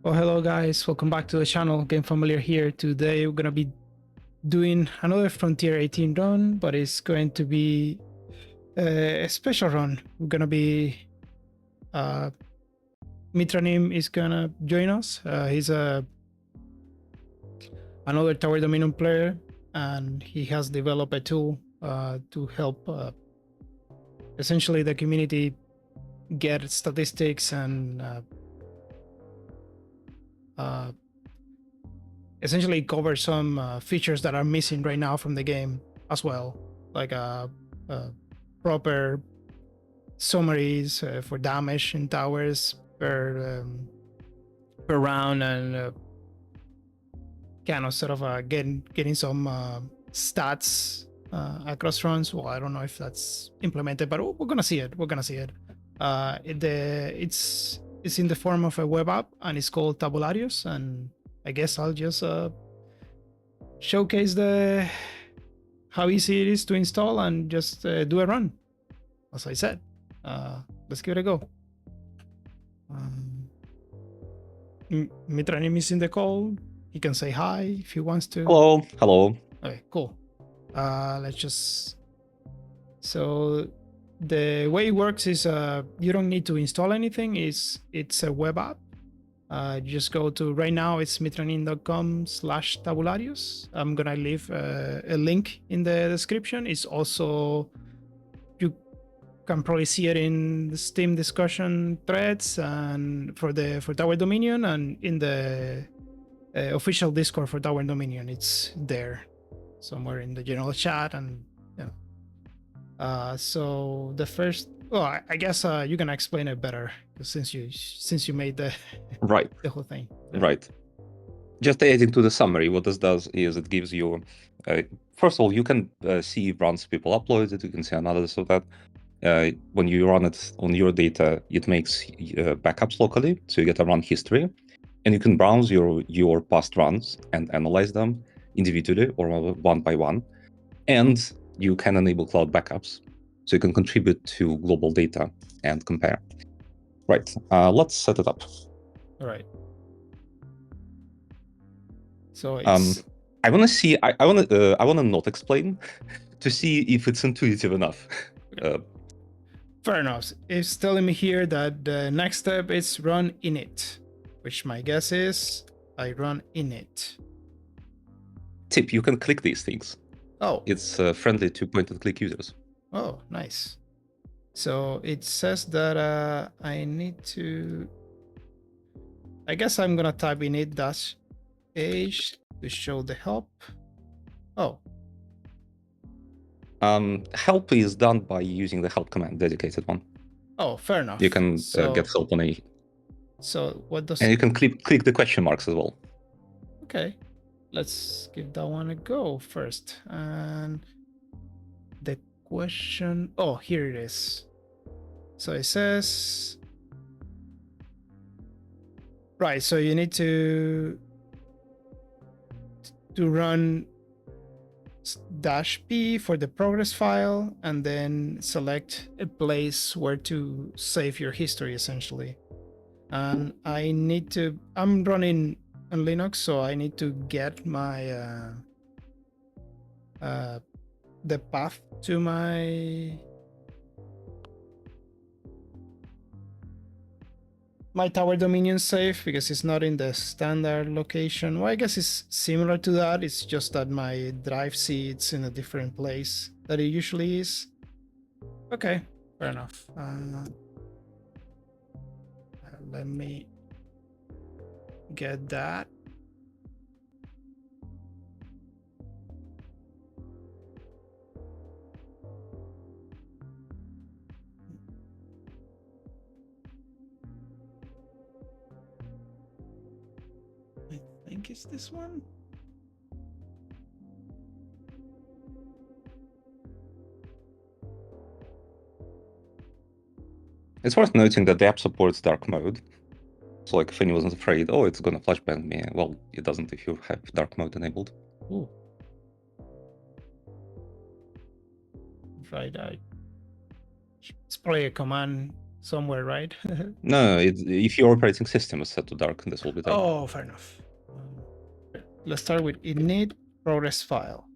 Well, hello guys, welcome back to the channel. Game Familiar here. Today we're gonna be doing another Frontier 18 run, but it's going to be a special run. We're gonna be Mitranim is gonna join us. He's another Tower Dominion player, and he has developed a tool to help essentially the community get statistics and essentially cover some features that are missing right now from the game as well, like proper summaries for damage in towers per round, and kind of sort of getting some stats across runs. Well, I don't know if that's implemented, but we're gonna see it. We're gonna see it. It's in the form of a web app, and it's called Tabularius, and I guess I'll just showcase how easy it is to install and just do a run. As I said, let's give it a go. Mitranim is in the call. He can say hi if he wants to. Hello. Okay, cool. Let's just. So the way it works is you don't need to install anything. It's a web app. You just go to, right now it's mitranim.com/tabularius. I'm gonna leave a link in the description. It's also, you can probably see it in the Steam discussion threads and for Tower Dominion, and in the official Discord for Tower Dominion. It's there somewhere in the general chat, and so the first, well, I guess you can explain it better since you made the Right. the whole thing. Right. Just adding to the summary, what this does is it gives you, first of all, you can see runs people uploaded. You can see analysis of that. When you run it on your data, it makes backups locally, so you get a run history, and you can browse your past runs and analyze them individually or one by one, and you can enable cloud backups, so you can contribute to global data and compare. Right. Let's set it up. All right. So it's. I want to see. I want to not explain to see if it's intuitive enough. Fair enough. It's telling me here that the next step is run init, which my guess is I run init. Tip: you can click these things. Oh. It's friendly to point-and-click users. Oh, nice. So it says that I need to. I guess I'm gonna type init-h to show the help. Oh. Help is done by using the help command, dedicated one. Oh, fair enough. You can get help on a. So what does? And you can click the question marks as well. Okay, let's give that one a go first. And the question. Oh, here it is. So it says. Right. So you need to run -p for the progress file, and then select a place where to save your history, essentially. And I need to, I'm running on Linux, so I need to get my the path to my Tower Dominion save, because it's not in the standard location. Well, I guess it's similar to that. It's just that my drive C, it's in a different place that it usually is. Okay, fair enough. Let me get that. I think it's this one. It's worth noting that the app supports dark mode. So, like, if anyone's afraid, oh, it's gonna flashbang me, well, it doesn't if you have dark mode enabled. Ooh. Right. It's probably a command somewhere, right? No, if your operating system is set to dark, this will be there. Oh, fair enough. Let's start with init progress file.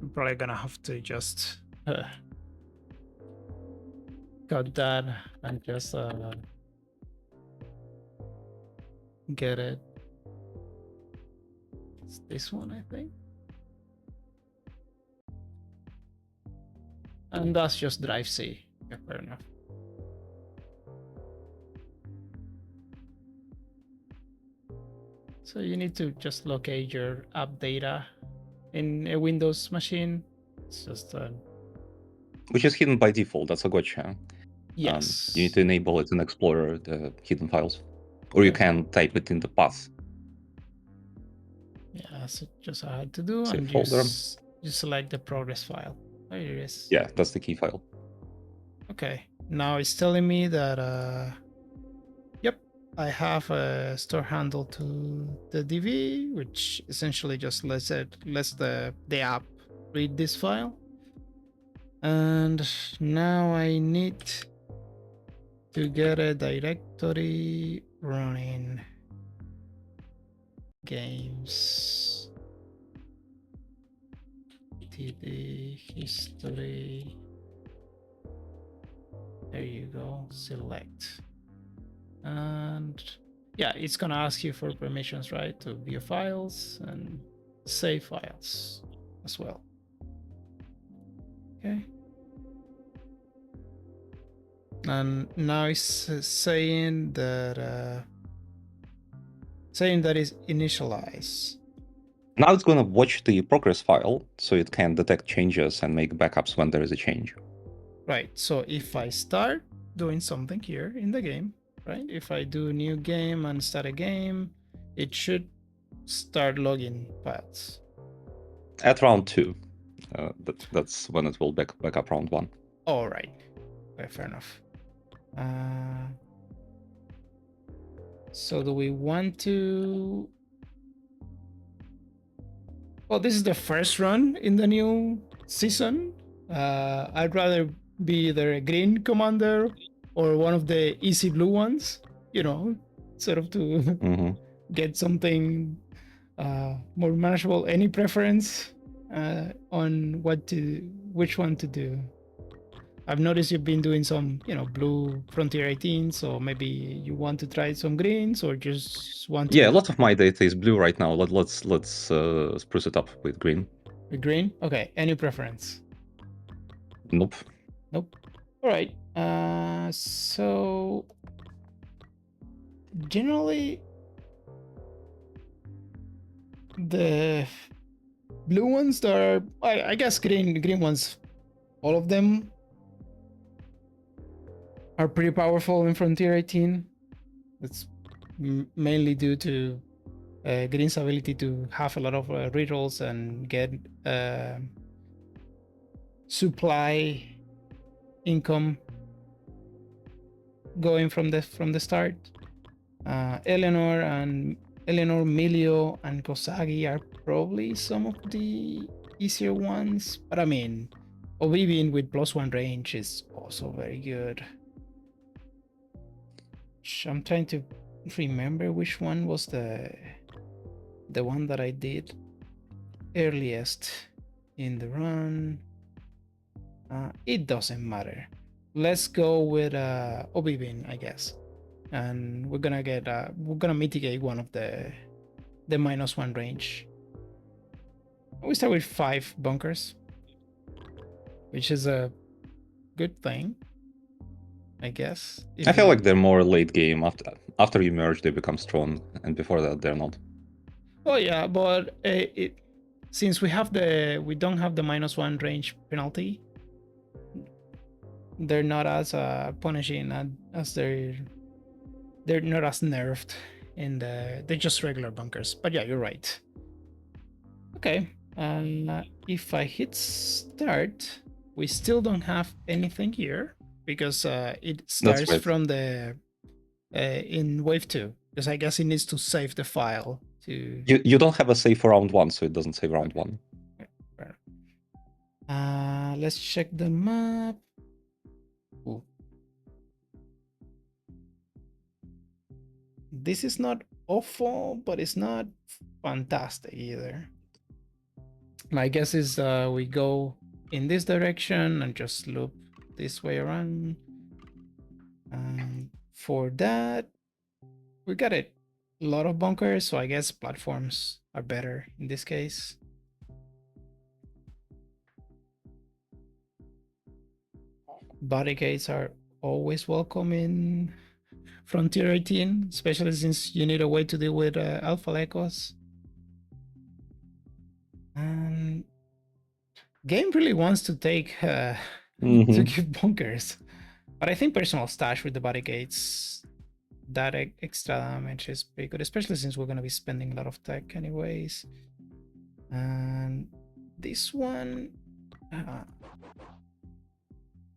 I'm probably gonna have to just cut that and just get it. It's this one, I think. And that's just drive C. Yeah, fair enough. So you need to just locate your app data in a Windows machine. It's just which is hidden by default. That's a gotcha. yes. You need to enable it in Explorer, the hidden files, or you can type it in the path. Yeah, that's just I had to do. Save and folder. just select the progress file. There it is. Yeah, that's the key file. Okay, now it's telling me that yep, I have a store handle to the DV, which essentially just lets the app read this file. And now I need to get a directory running games. TD history. There you go. Select. And yeah, it's gonna ask you for permissions, right? To view files and save files as well. Okay. And now it's saying that it's initialized. Now it's going to watch the progress file, so it can detect changes and make backups when there is a change. Right. So if I start doing something here in the game, right? If I do new game and start a game, it should start logging files. At round 2, that's when it will back up round 1. All right. Okay, fair enough. So do we want to? Well, this is the first run in the new season. I'd rather be either a green commander or one of the easy blue ones, you know, sort of to get something more manageable. Any preference on which one to do? I've noticed you've been doing some, blue Frontier 18, so maybe you want to try some greens or just want to... Yeah, a lot of my data is blue right now. Let's spruce it up with green. With green? Okay, any preference? Nope. Nope. All right. So generally, the blue ones that are, I guess green ones, all of them are pretty powerful in Frontier 18. It's mainly due to Green's ability to have a lot of rerolls and get supply income going from the start. Eleanor, Milio, and Kosagi are probably some of the easier ones, but I mean, Obivim with +1 range is also very good. I'm trying to remember which one was the one that I did earliest in the run. It doesn't matter. Let's go with Obivim, I guess, and we're gonna mitigate one of the -1 range. We start with 5 bunkers, which is a good thing, I guess. I feel like they're more late game. After you merge, they become strong, and before that, they're not. Oh yeah, but since we don't have the -1 range penalty, they're not as punishing as they're not as nerfed they're just regular bunkers. But yeah, you're right. Okay, if I hit start, we still don't have anything here because it starts from the in wave 2, because I guess it needs to save the file to... You don't have a save for round 1, so it doesn't save round 1. Let's check the map. Ooh. This is not awful, but it's not fantastic either. My guess is we go in this direction and just loop this way around. And for that, we got a lot of bunkers, so I guess platforms are better in this case. Barricades are always welcome in Frontier 18, especially since you need a way to deal with alpha echoes. And game really wants to take to give bunkers, but I think personal stash with the barricades, that extra damage is pretty good, especially since we're going to be spending a lot of tech anyways. And this one,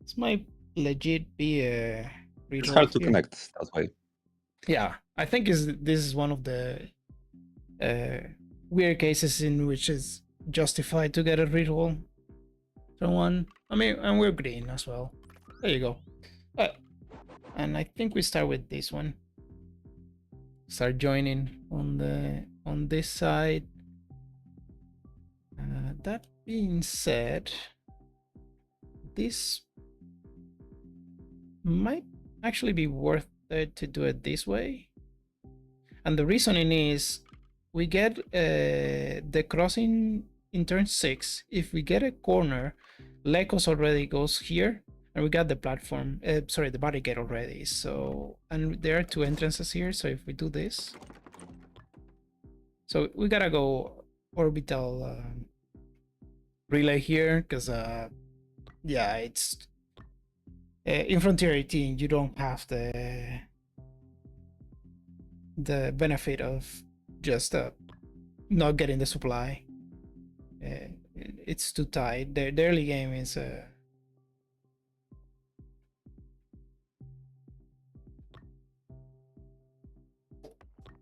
this might legit be a reroll. It's hard to here. connect that way. Yeah, I think this is one of the weird cases in which it's justified to get a reroll from one. I mean, and we're green as well. There you go. And I think we start with this one. Start joining on this side. That being said, this might actually be worth it to do it this way. And the reasoning is we get the crossing in turn 6. If we get a corner, Lekos already goes here, and we got the platform, sorry, the barricade already. So, and there are 2 entrances here. So if we do this, so we gotta go orbital relay here, because yeah, it's in Frontier 18 you don't have the benefit of just not getting the supply. It's too tight. The early game is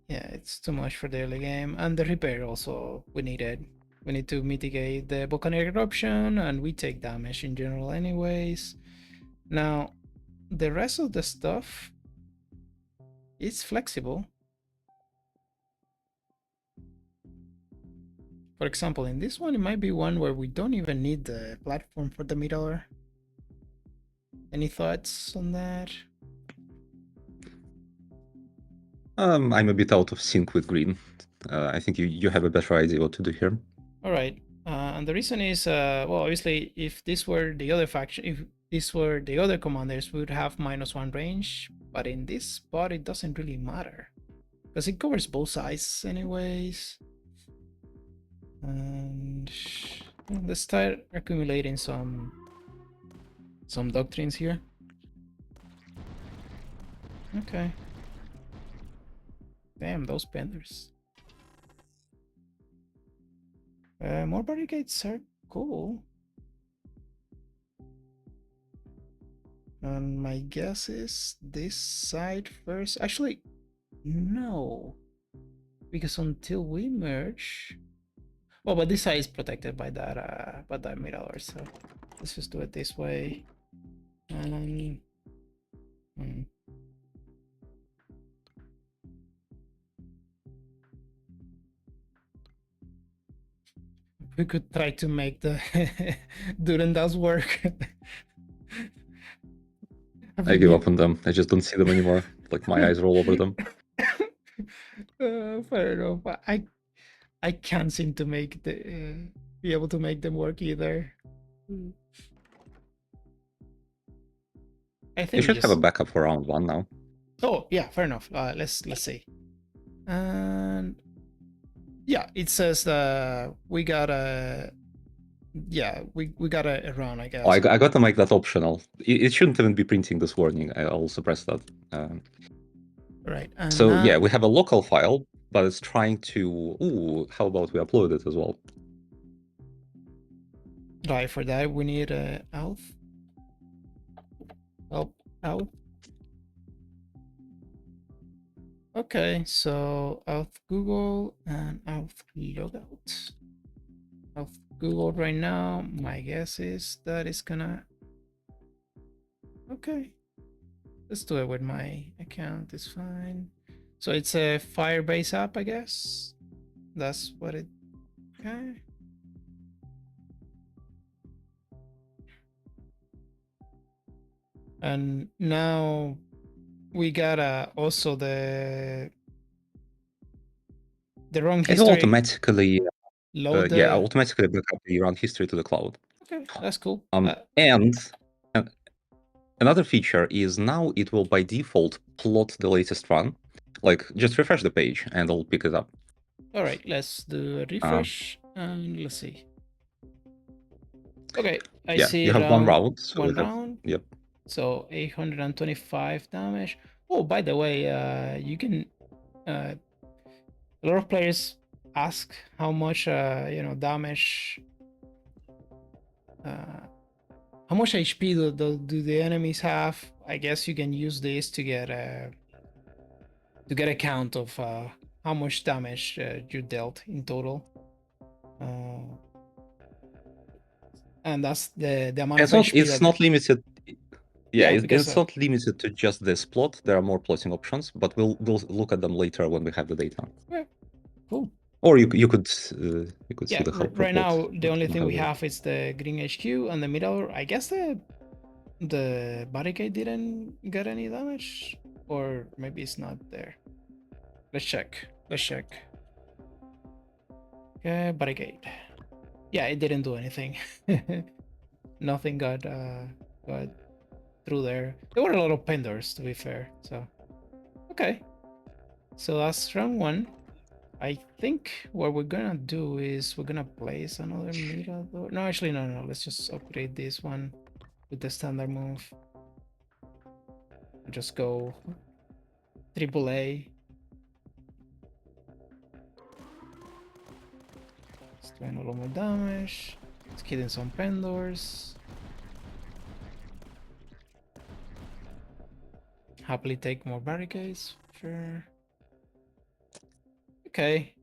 yeah, it's too much for the early game. And the repair also, we need it. We need to mitigate the volcanic eruption, and we take damage in general anyways. Now, the rest of the stuff is flexible. For example, in this one, it might be one where we don't even need the platform for the middle. Any thoughts on that? I'm a bit out of sync with green. I think you have a better idea what to do here. All right. And the reason is, well, obviously, if this were the other faction, if this were the other commanders, we would have -1 range. But in this spot, it doesn't really matter, because it covers both sides anyways. And let's start accumulating some doctrines here. Okay. Damn, those benders. More barricades are cool. And my guess is this side first. Actually, no. Because until we merge... Oh, but this side is protected by that middle, so let's just do it this way. We could try to make the Durandas work. I give up on them. I just don't see them anymore. Like my eyes roll over them. Fair enough. I can't seem to make the be able to make them work either. I think You should have a backup for round 1 now. Oh yeah, fair enough. Let's see. And yeah, it says we got a we got a run, I guess. Oh, I got to make that optional. It shouldn't even be printing this warning. I'll suppress that. Right. And so yeah, we have a local file, but it's trying to. Ooh, how about we upload it as well? Right. For that, we need a auth. Auth. Okay, so auth Google and auth logout. Auth Google right now. My guess is that it's gonna. Okay, let's do it with my account. It's fine. So it's a Firebase app, I guess. That's what it. Okay. And now we got also the wrong It will history. automatically, Load the. yeah, automatically back up the run history to the cloud. Okay, that's cool. And another feature is now it will by default plot the latest run. Like just refresh the page and it'll pick it up. All right, let's do a refresh and let's see. Okay, I Yeah, see you have one round. So one round. Yep. So 825 damage. Oh, by the way, you can. A lot of players ask how much damage. How much HP do the enemies have? I guess you can use this to get a count of how much damage you dealt in total. And that's the amount It's of not. HP. It's not limited. Yeah, because it's not limited to just this plot. There are more plotting options, but we'll look at them later when we have the data. yeah, cool. Or you could see the helper right plot. now the only thing we however. have is the green HQ and the middle. I guess the barricade didn't get any damage, or maybe it's not there. Let's check. Okay, barricade. Yeah, it didn't do anything. Nothing got through there. There were a lot of pendors, to be fair. So okay, so that's round one. I think what we're gonna do is we're gonna place another mirador. No, actually, no. Let's just upgrade this one with the standard move. Just go AAA. It's doing a lot more damage. It's killing some pendors. Happily take more barricades. Sure. Okay.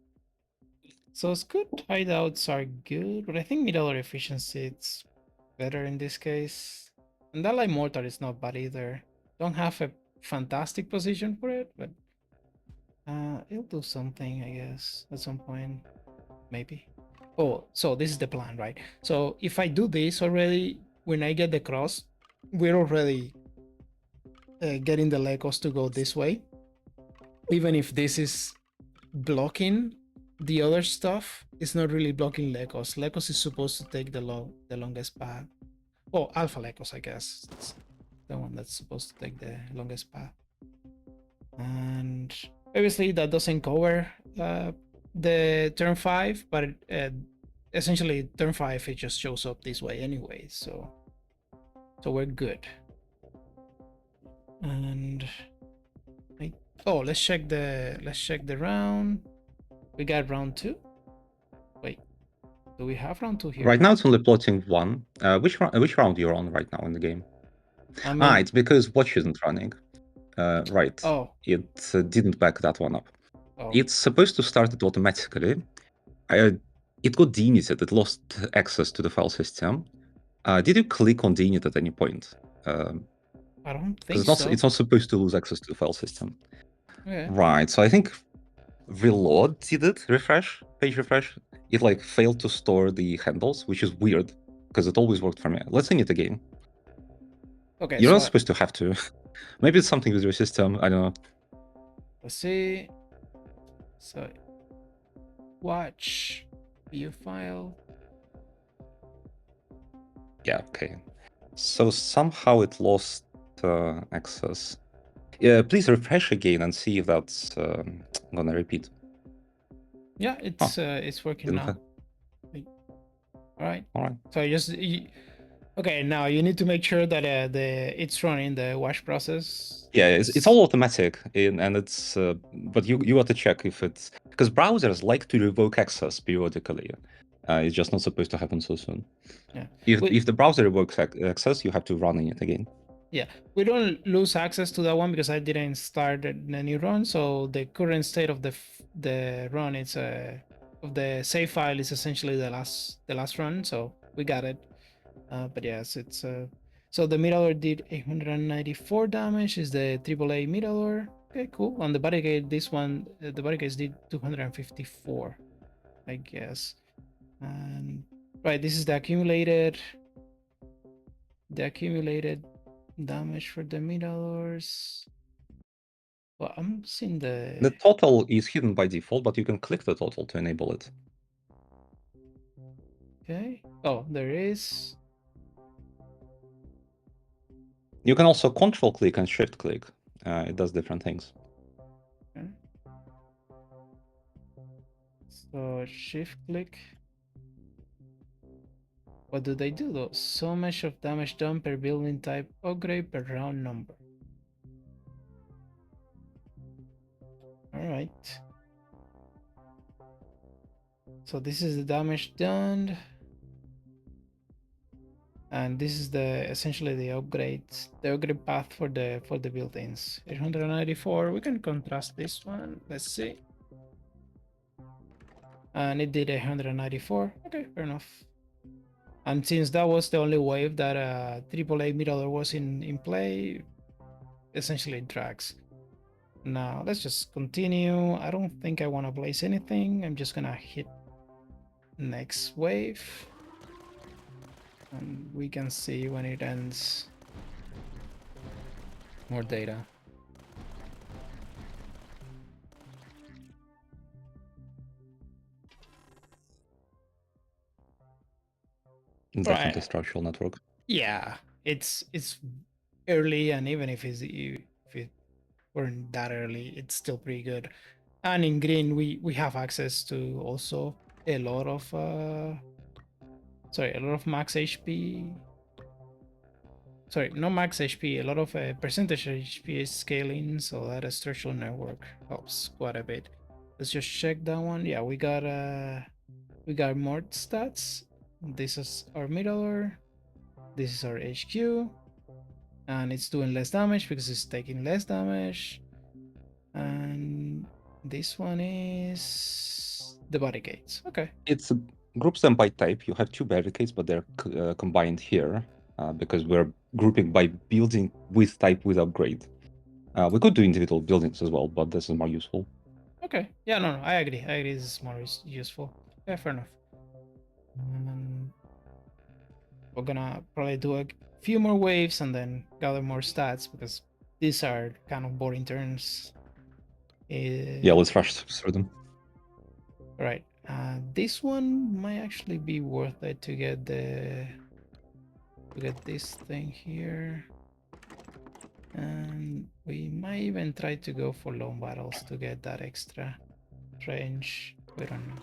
So it's good. Hideouts are good, but I think middle efficiency it's better in this case. And that light mortar is not bad either. Don't have a fantastic position for it, but it'll do something, I guess, at some point. Maybe. Oh, so this is the plan, right? So if I do this already, when I get the cross, we're already getting the Legos to go this way. Even if this is blocking the other stuff, it's not really blocking Legos. Legos is supposed to take the longest path. Oh, Alpha Legos, I guess. It's the one that's supposed to take the longest path. And obviously that doesn't cover the turn 5, but essentially turn 5 it just shows up this way anyway, so we're good. And let's check the round. We got round 2. Wait, do we have round 2 here? Right now it's only plotting 1. Which round you're on right now in the game? It's because watch isn't running. Right. Oh. It didn't back that one up. Oh. It's supposed to start it automatically. It got deinitted. It lost access to the file system. Did you click on deinit at any point? I don't think so. It's not supposed to lose access to the file system. Okay. Right. So I think reload did it. Page refresh. It like failed to store the handles, which is weird because it always worked for me. Let's sing it again. Okay. You're not supposed to have to. Maybe it's something with your system. I don't know. Let's see. So watch view file. Yeah, okay. So somehow it lost access. Yeah, please refresh again and see if that's gonna repeat. Yeah, it's working now. All right. So okay. Now you need to make sure that it's running the wash process. Yeah, it's all automatic, and it's but you have to check if it's because browsers like to revoke access periodically. It's just not supposed to happen so soon. Yeah. If the browser revokes access, you have to run it again. Yeah, we don't lose access to that one because I didn't start the new run. So the current state of the run is of the save file is essentially the last run, so we got it. But yes, it's so the Middleware did 894 damage. Is the AAA Middleware? Okay, cool. On the barricade, this one the barricades did 254, I guess. And right, this is the accumulated damage for the Middlewars. Well, I'm seeing The total is hidden by default, but you can click the total to enable it. Okay. Oh, there is. You can also control click and shift click. It does different things. Okay. So shift click. What do they do though? So much of damage done per building type upgrade per round number. Alright. So this is the damage done. And this is the essentially the upgrade path for the buildings. 894. We can contrast this one. Let's see. And it did 194. Okay, fair enough. And since that was the only wave that AAA middleware was in play, essentially it drags. Now let's just continue. I don't think I want to place anything. I'm just gonna hit next wave, and we can see when it ends. More data. Definitely Right. structural network. Yeah, it's early, and even if it weren't that early, it's still pretty good. And in green, we have access to also a lot of a lot of max HP. Sorry, no max HP, a lot of percentage HP scaling, so that a structural network helps quite a bit. Let's just check that one. Yeah, we got more stats. This is our middleware. This is our HQ, and it's doing less damage because it's taking less damage. And this one is the barricades. Okay. It's groups them by type. You have two barricades, but they're combined here because we're grouping by building with type with upgrade. We could do individual buildings as well, but this is more useful. Okay. Yeah, no, I agree. I agree. This is more useful. Yeah, fair enough. We're gonna probably do a few more waves and then gather more stats because these are kind of boring turns. Yeah, let's rush through them. Right. This one might actually be worth it to get this thing here. And we might even try to go for long battles to get that extra range. We don't know.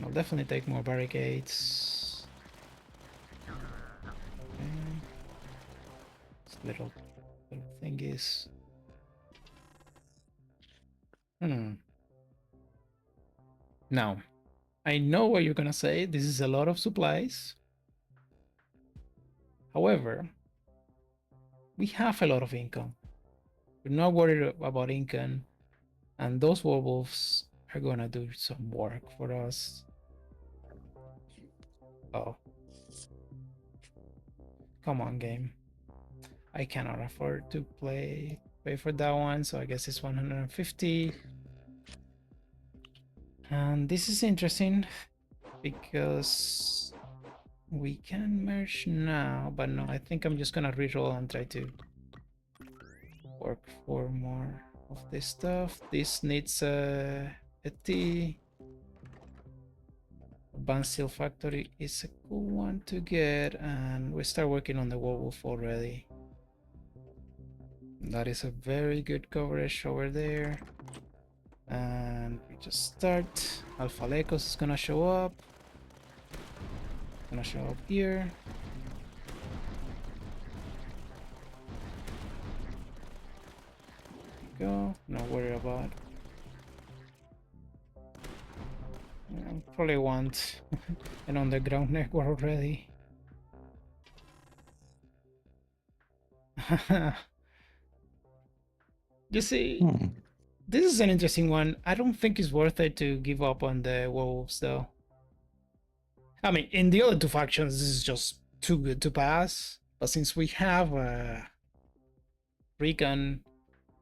I'll definitely take more barricades. Okay. This little thing is. Now, I know what you're gonna say. This is a lot of supplies. However, we have a lot of income. We're not worried about income, and those werewolves are gonna do some work for us. Oh, come on, game. I cannot afford to pay for that one, so I guess it's 150. And this is interesting because we can merge now, but no, I think I'm just gonna reroll and try to work for more of this stuff. This needs a T. Advanced Steel Factory is a cool one to get, and we start working on the werewolf already. That is a very good coverage over there. And we just start. Alpha Lekos is gonna show up. Gonna show up here. There we go. No worry about. I probably want an underground network already. You see, This is an interesting one. I don't think it's worth it to give up on the wolves, though. I mean, in the other two factions, this is just too good to pass. But since we have recon,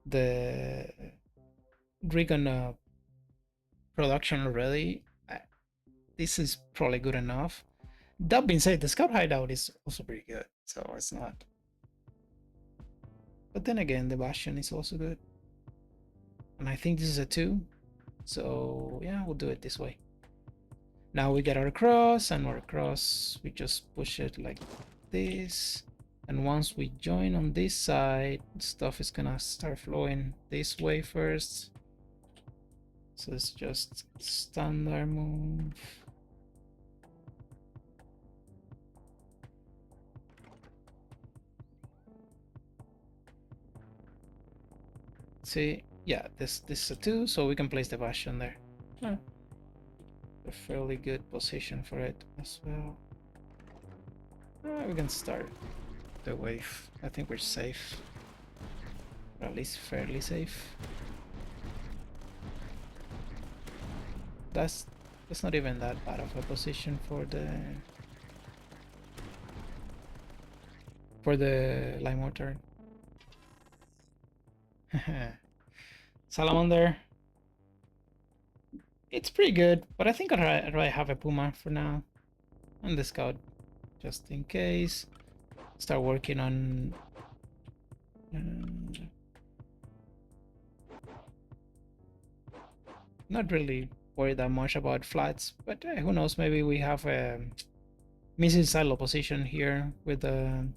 the recon production already, this is probably good enough. That being said, the scout hideout is also pretty good, so it's not. But then again, the bastion is also good. And I think this is a 2. So yeah, we'll do it this way. Now we get our cross, and our cross, we just push it like this. And once we join on this side, stuff is gonna start flowing this way first. So it's just standard move. See, yeah, this is a 2, so we can place the bastion there. Yeah. A fairly good position for it as well. We can start the wave. I think we're safe, or at least fairly safe. That's not even that bad of a position for the Lime Mortar. Salamander. It's pretty good, but I think I'd rather have a Puma for now. And the Scout, just in case. Start working on... not really worried that much about flats, but who knows, maybe we have a missing silo position here with the...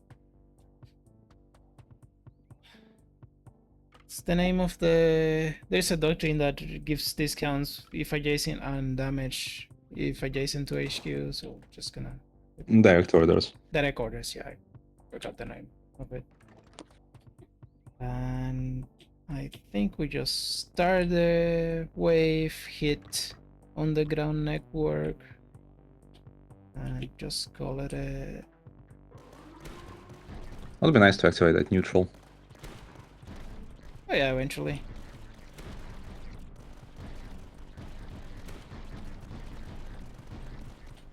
It's the name of the... There's a doctrine that gives discounts if adjacent and damage if adjacent to HQ, so just gonna... Direct orders. Direct orders, yeah, I forgot the name of it. And I think we just start the wave, hit on the ground network, and just call it a... Would be nice to activate that neutral. Oh yeah, eventually.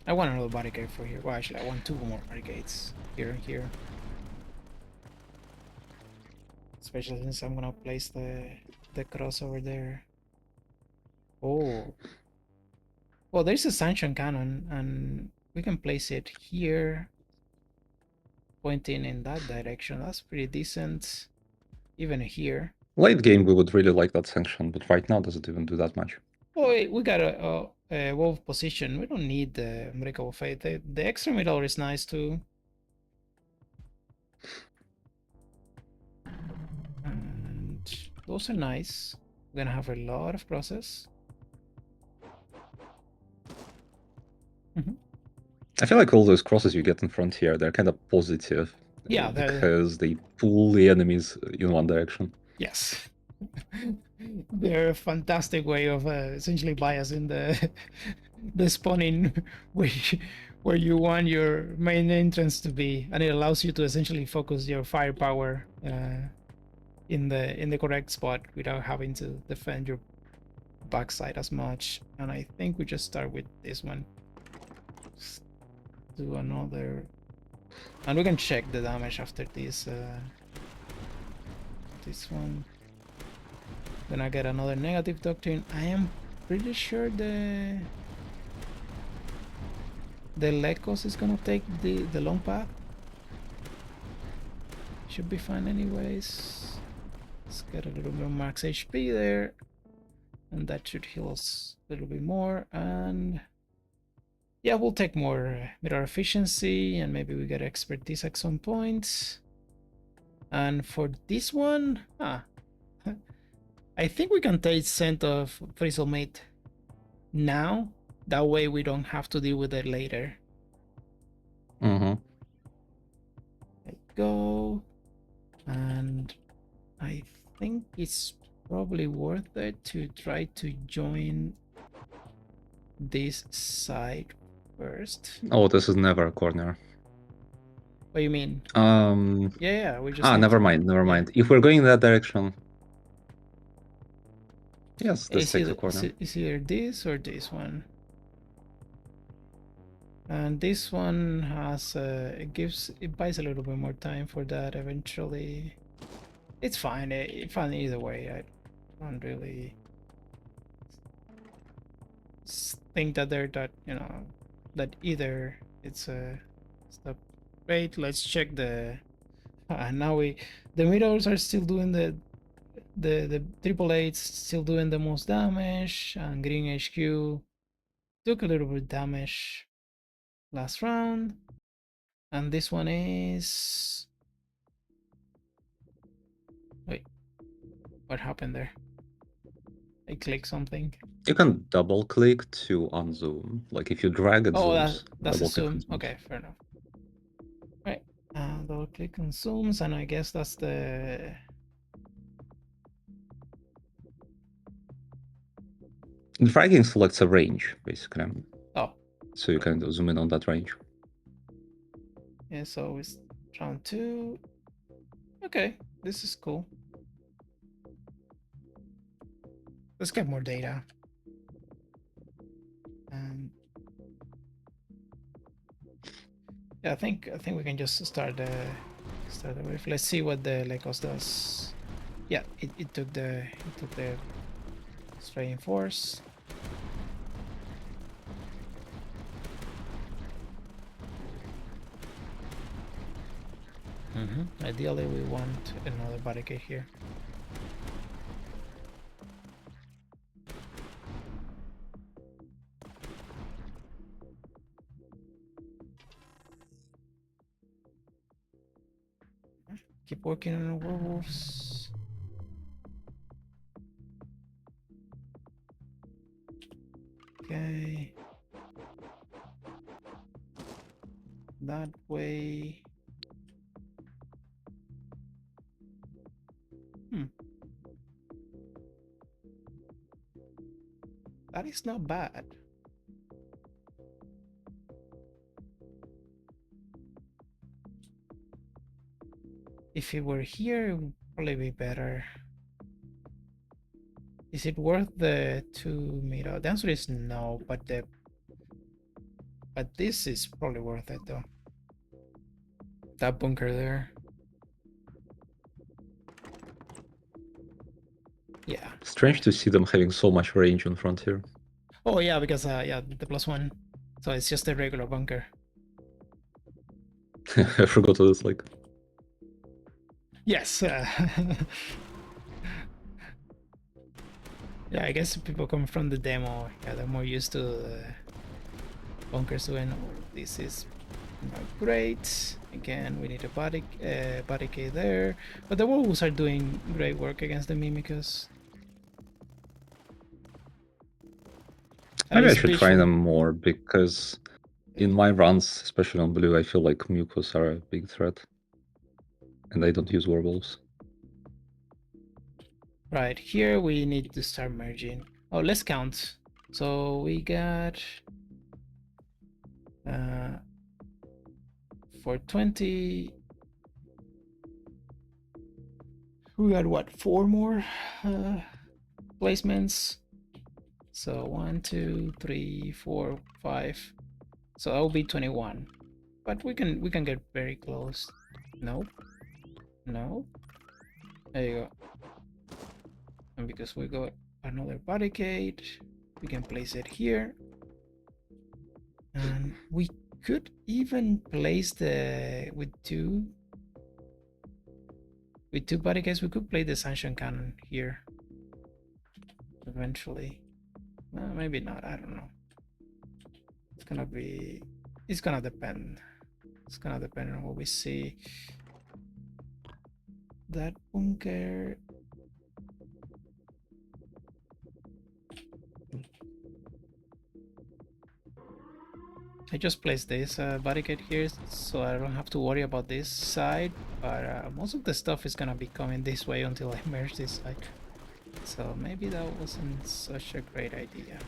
I want another barricade for here. Well, actually, I want 2 more barricades here and here. Especially since I'm gonna place the cross over there. Oh. Well, there's a sanction cannon, and we can place it here, pointing in that direction. That's pretty decent. Even here. Late game, we would really like that sanction, but right now, does it even do that much? Oh, we got a wolf position. We don't need the Unbreakable Fate. The extra middle is nice too. And those are nice. We're gonna have a lot of process. I feel like all those crosses you get in front here, they're kind of positive. Yeah, because they pull the enemies in one direction. Yes. They're a fantastic way of essentially biasing the spawning where you want your main entrance to be, and it allows you to essentially focus your firepower in the correct spot without having to defend your backside as much. And I think we just start with this one. Just do another, and we can check the damage after this one. Then I get another negative doctrine. I am pretty sure the Lekos is gonna take the long path. Should be fine anyways. Let's get a little bit of max HP there, and that should heal us a little bit more. And yeah, we'll take more mirror efficiency, and maybe we get expertise at some point. And for this one, I think we can take Scent of Frizzlemate now. That way we don't have to deal with it later. Mm-hmm. There you go. And I think it's probably worth it to try to join this side first. Oh, this is never a corner. What do you mean? Yeah, we just... never mind. If we're going in that direction... Yes, this takes a corner. Is either this or this one. And this one has it buys a little bit more time for that eventually. It's fine. It's fine either way. I don't really think that they're that that either it's a stop. Wait, let's check the. Now the mirrors are still doing the triple eights still doing the most damage, and green HQ took a little bit of damage last round, and this one is. Wait, what happened there? I clicked something. You can double click to unzoom. Like if you drag it zooms. That's a Double click zoom. and zooms. Okay, fair enough. Right, double click on zooms, and I guess that's the. Dragging selects a range, basically. Oh. So you can zoom in on that range. Yeah, so it's round 2. Okay, this is cool. Let's get more data. Yeah, I think we can just start the with. Let's see what the Lekos does. Yeah, it took the straying force. Ideally, we want another barricade here. Keep working on the werewolves. Okay. That way. That is not bad. If it were here, it would probably be better. Is it worth the 2 meter? The answer is no, but this is probably worth it though. That bunker there. Yeah. Strange to see them having so much range on frontier. Oh yeah, because yeah, the +1. So it's just a regular bunker. I forgot what it's like. Yes. Yeah, I guess people come from the demo. Yeah, they're more used to bunkers doing. This is not great. Again, we need a barricade there. But the wolves are doing great work against the Mimicus. Maybe I should try them more, because in my runs, especially on blue, I feel like Mucos are a big threat. And I don't use werewolves. Right, here we need to start merging. Oh, let's count. So we got 420. We got what, 4 more placements? So 1, 2, 3, 4, 5. So that will be 21. But we can get very close. Nope. No. There you go. And because we got another barricade, we can place it here. And we could even place with two barricades, we could play the sanction cannon here. Eventually. Maybe not, I don't know. It's gonna depend. It's gonna depend on what we see. That bunker. I just placed this barricade here, so I don't have to worry about this side, but most of the stuff is gonna be coming this way until I merge this side. So maybe that wasn't such a great idea.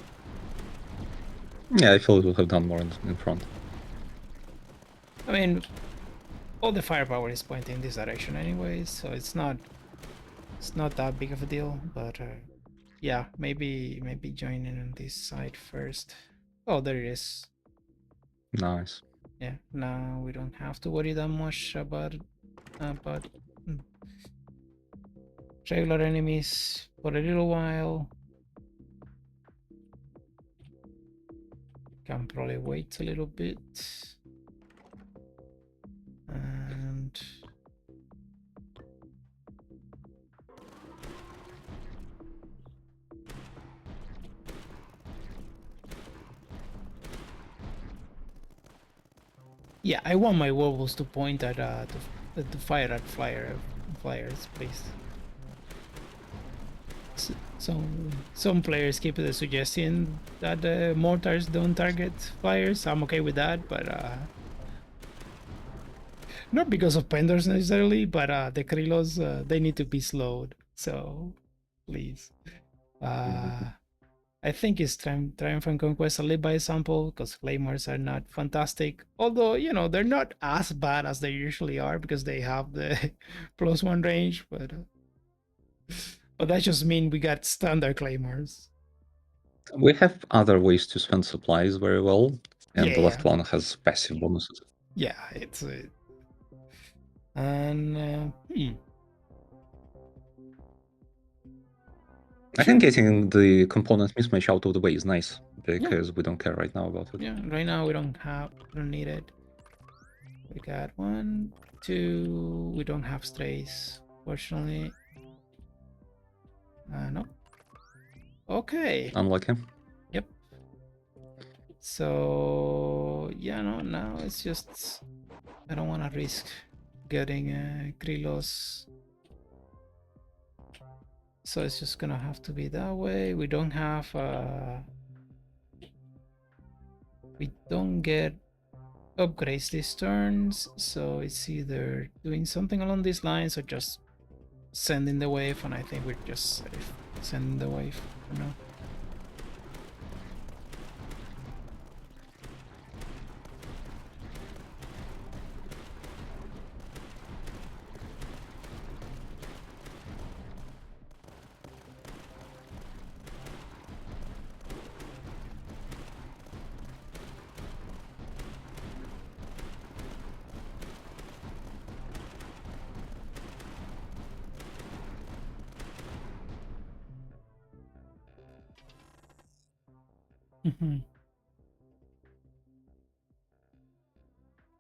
Yeah, I feel it would have done more in front. I mean, all the firepower is pointing in this direction anyway, so it's not that big of a deal, but Yeah, maybe joining on this side first. Oh, there it is. Nice. Yeah, now we don't have to worry that much about regular enemies for a little while. Can probably wait a little bit. And yeah, I want my werewolves to point at to fire at flyers, please. Some players keep the suggestion that the mortars don't target flyers. I'm okay with that, but not because of penders necessarily, but the Krylos, they need to be slowed. So please. I think it's Triumph and Conquest a lead by example because claymores are not fantastic. Although, you know, they're not as bad as they usually are because they have the +1 range, but that just means we got standard claymores. We have other ways to spend supplies very well, and the Yeah. last one has passive bonuses. Yeah, it's and I think getting the component mismatch out of the way is nice because we don't care right now about it. Yeah, right now we don't need it. We got 1, 2. We don't have strays, fortunately. No. Okay. Unlucky. Yep. So yeah, no. Now it's just I don't want to risk getting Krylos. So it's just gonna have to be that way. We don't have we don't get upgrades these turns, so it's either doing something along these lines or just sending the wave, and I think we're just safe sending the wave for now.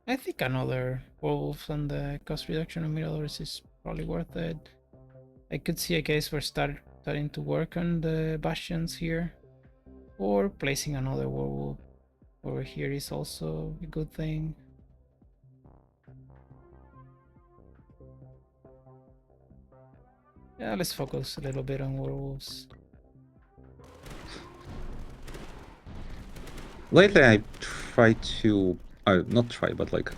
I think another wolf and the cost reduction of Miradors is probably worth it. I could see a case for starting to work on the bastions here, or placing another werewolf over here is also a good thing. Yeah, let's focus a little bit on werewolves. Lately, I try to not try, but like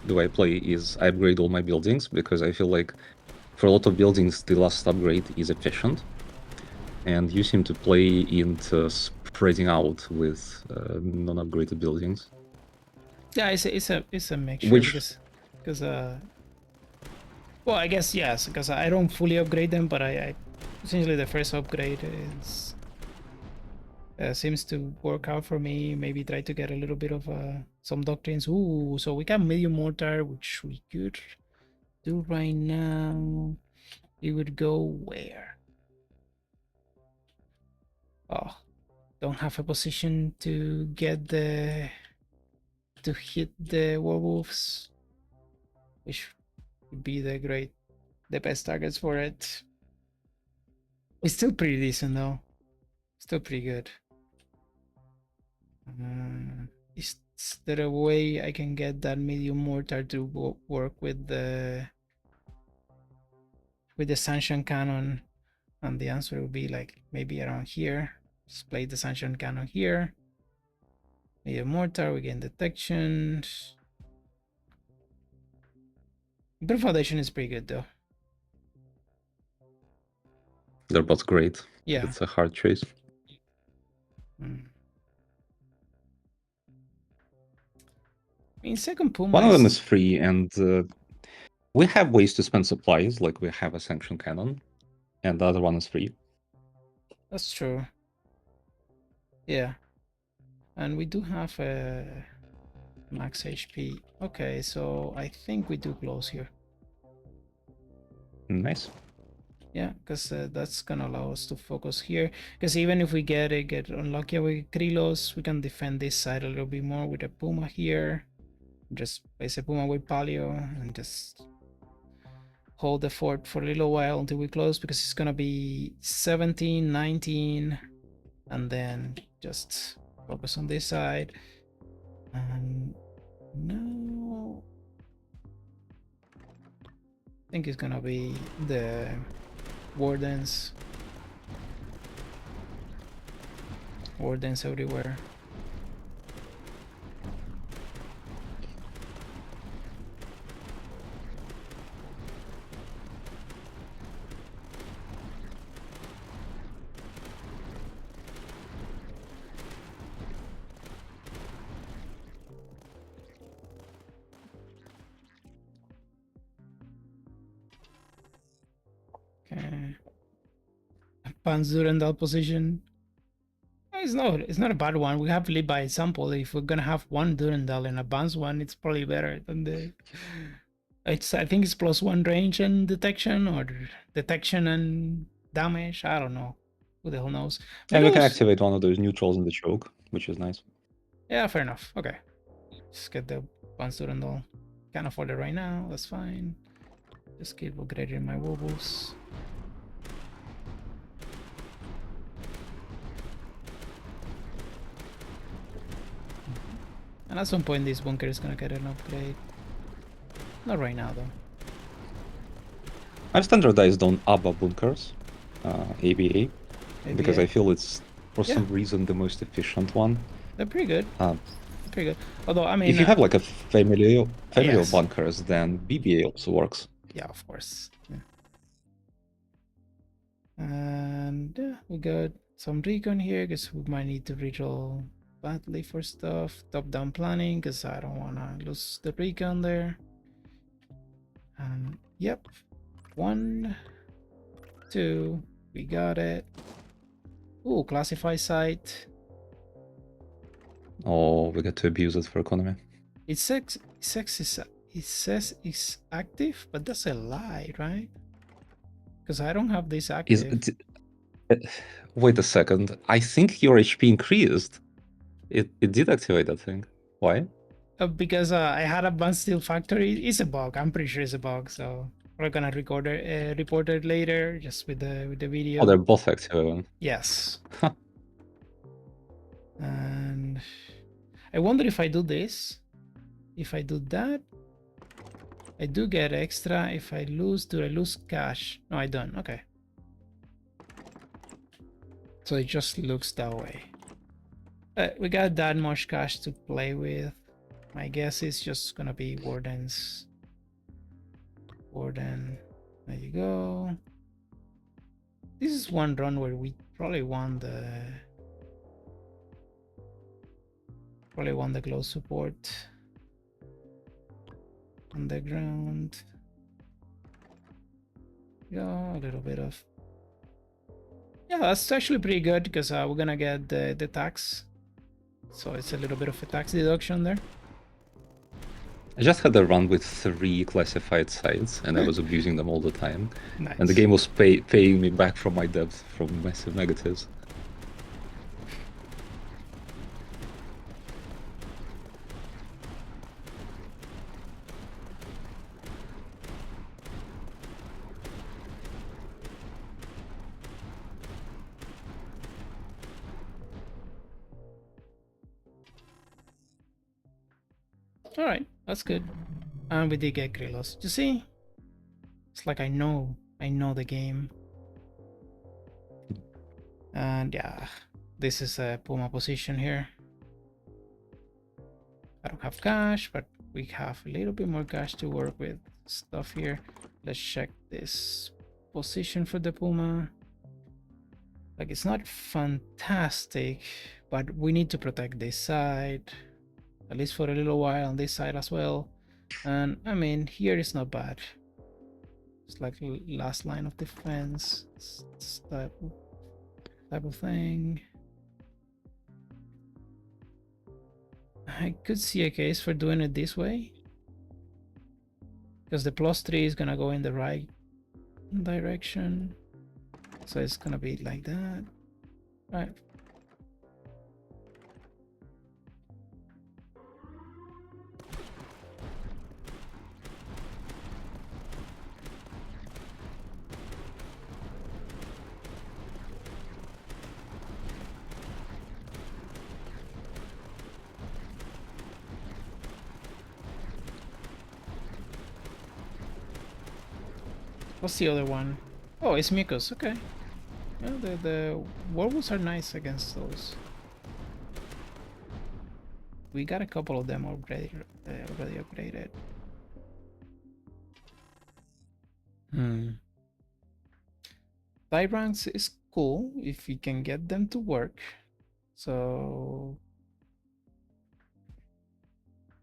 the way I play is I upgrade all my buildings because I feel like for a lot of buildings the last upgrade is efficient, and you seem to play into spreading out with non-upgraded buildings. Yeah, it's a mixture because well, I guess yes, because I don't fully upgrade them, but I essentially the first upgrade is seems to work out for me. Maybe try to get a little bit of some doctrines. Ooh, so we got medium mortar, which we could do right now. It would go where? Oh, don't have a position to get to hit the werewolves, which would be the best targets for it. It's still pretty decent though. Still pretty good. Is there a way I can get that medium mortar to work with the sanction cannon? And the answer would be like maybe around here. Just play the sanction cannon here. Medium mortar, we gain detection. Brute Foundation is pretty good though. They're both great. Yeah. It's a hard choice. I mean, second Puma One of them is free, and we have ways to spend supplies, like we have a sanction cannon, and the other one is free. That's true. Yeah. And we do have a max HP. Okay, so I think we do close here. Nice. Yeah, because that's gonna allow us to focus here. Because even if we get unlucky with Krilos, we can defend this side a little bit more with a Puma here. Just place a Puma with Palio and just hold the fort for a little while until we close, because it's gonna be 17, 19, and then just focus on this side. And no, I think it's gonna be the wardens everywhere. Okay. Panzer in that position. It's not a bad one. We have to lead by example. If we're gonna have one Durandal and a bounce one, it's probably better than the. I think it's +1 range and detection, or detection and damage. I don't know. Who the hell knows? But And we can those, activate one of those neutrals in the choke, which is nice. yeah, fair enough. Okay, just get the bounce Durandal. Can't afford it right now. That's fine. Just keep upgrading my wobbles. And at some point, this bunker is gonna get an upgrade. Not right now, though. I've standardized on ABBA bunkers, ABA, because I feel it's, for some reason, the most efficient one. They're pretty good. Pretty good. Although, I mean, if you have like a family of yes. bunkers, then BBA also works. Yeah, of course. Yeah. And yeah, we got some recon here because we might need to reroll badly for stuff. Top-down planning because I don't want to lose the recon there. And yep, 1, 2, we got it. Ooh, classify site. Oh, we get to abuse it for economy. It says it's active, but that's a lie, right? Because I don't have this active. Wait a second. I think your HP increased. It did activate that thing. Why? Because I had a Advanced Steel Factory. It's a bug. I'm pretty sure it's a bug. So we're gonna report it later, just with the video. Oh, they're both active. Yes. And I wonder if I do this, if I do that, I do get extra. If I lose, do I lose cash? No, I don't. Okay. So it just looks that way. We got that much cash to play with. My guess is just gonna be wardens. Warden. There you go. This is one run where we probably won the close support on the ground. Yeah, a little bit of, yeah, that's actually pretty good because we're gonna get the tax, so it's a little bit of a tax deduction there. I just had a run with 3 classified sites, and I was abusing them all the time. Nice. And the game was paying me back from my debt from massive negatives. All right, that's good. And we did get Grillos. You see, it's like I know the game. And yeah, this is a Puma position here. I don't have cash, but we have a little bit more cash to work with stuff here. Let's check this position for the Puma. Like, it's not fantastic, but we need to protect this side, at least for a little while, on this side as well. And I mean, here is not bad. It's like last line of defense. type of thing. I could see a case for doing it this way, because the +3 is gonna go in the right direction, so it's gonna be like that, right? What's the other one? Oh, it's Mikos. Okay. Yeah, the werewolves are nice against those. We got a couple of them already upgraded. Tyrants is cool if you can get them to work. So,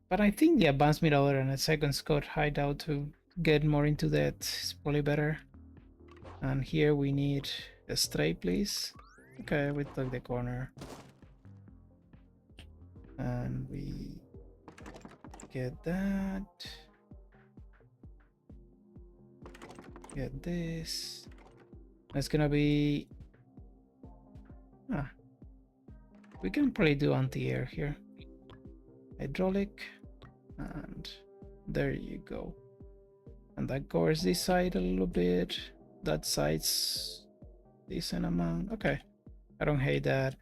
but I think the advanced Mirror and a second Scott hideout to get more into that is probably better. And here we need a stray, please. Okay, we took the corner. And we get that. Get this. It's gonna be... we can probably do anti-air here. Hydraulic. And there you go. And that covers this side a little bit. That side's decent amount. Okay, I don't hate that.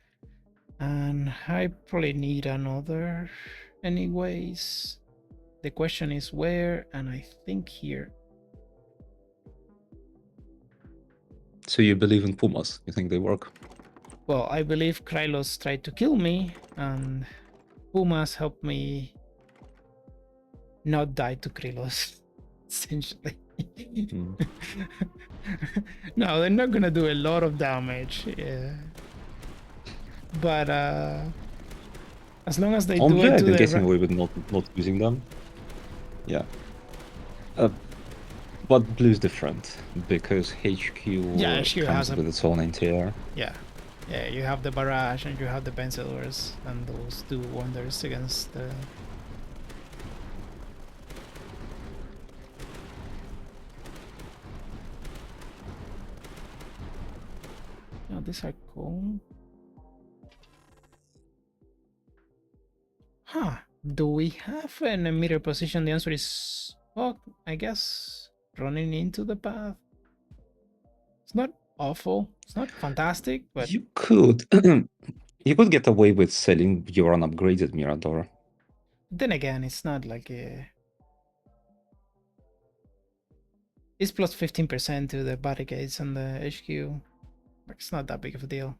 And I probably need another anyways. The question is where, and I think here. So you believe in Pumas? You think they work? Well, I believe Krylos tried to kill me, and Pumas helped me not die to Krylos, essentially. No, they're not gonna do a lot of damage. Yeah. But as long as they do it I've to been the getting away with not using them. Yeah. But blue is different because HQ, HQ comes has with its own anti-air. Yeah, you have the barrage and you have the Benzelors, and those do wonders against the... Oh, these are cool. Huh, do we have an emitter position? The answer is, well, I guess running into the path. It's not awful, it's not fantastic, but You could you could get away with selling your unupgraded Mirador. then again, it's not like a... It's plus 15% to the barricades and the HQ. It's not that big of a deal.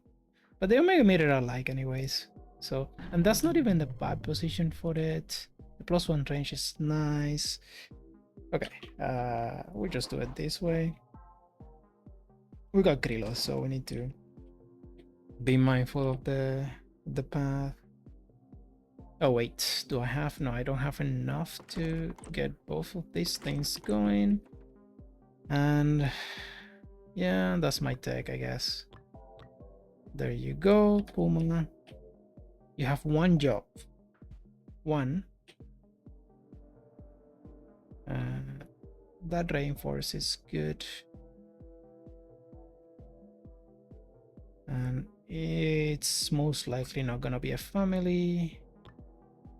But the Omega meter I like anyways. So, and that's not even the bad position for it. The +1 range is nice. Okay, we just do it this way. We got Krylos, so we need to be mindful of the path. Oh wait, do I have? No, I don't have enough to get both of these things going. And yeah, that's my tech, I guess. There you go, Puma. You have one job. One. That reinforce is good. And it's most likely not gonna be a family.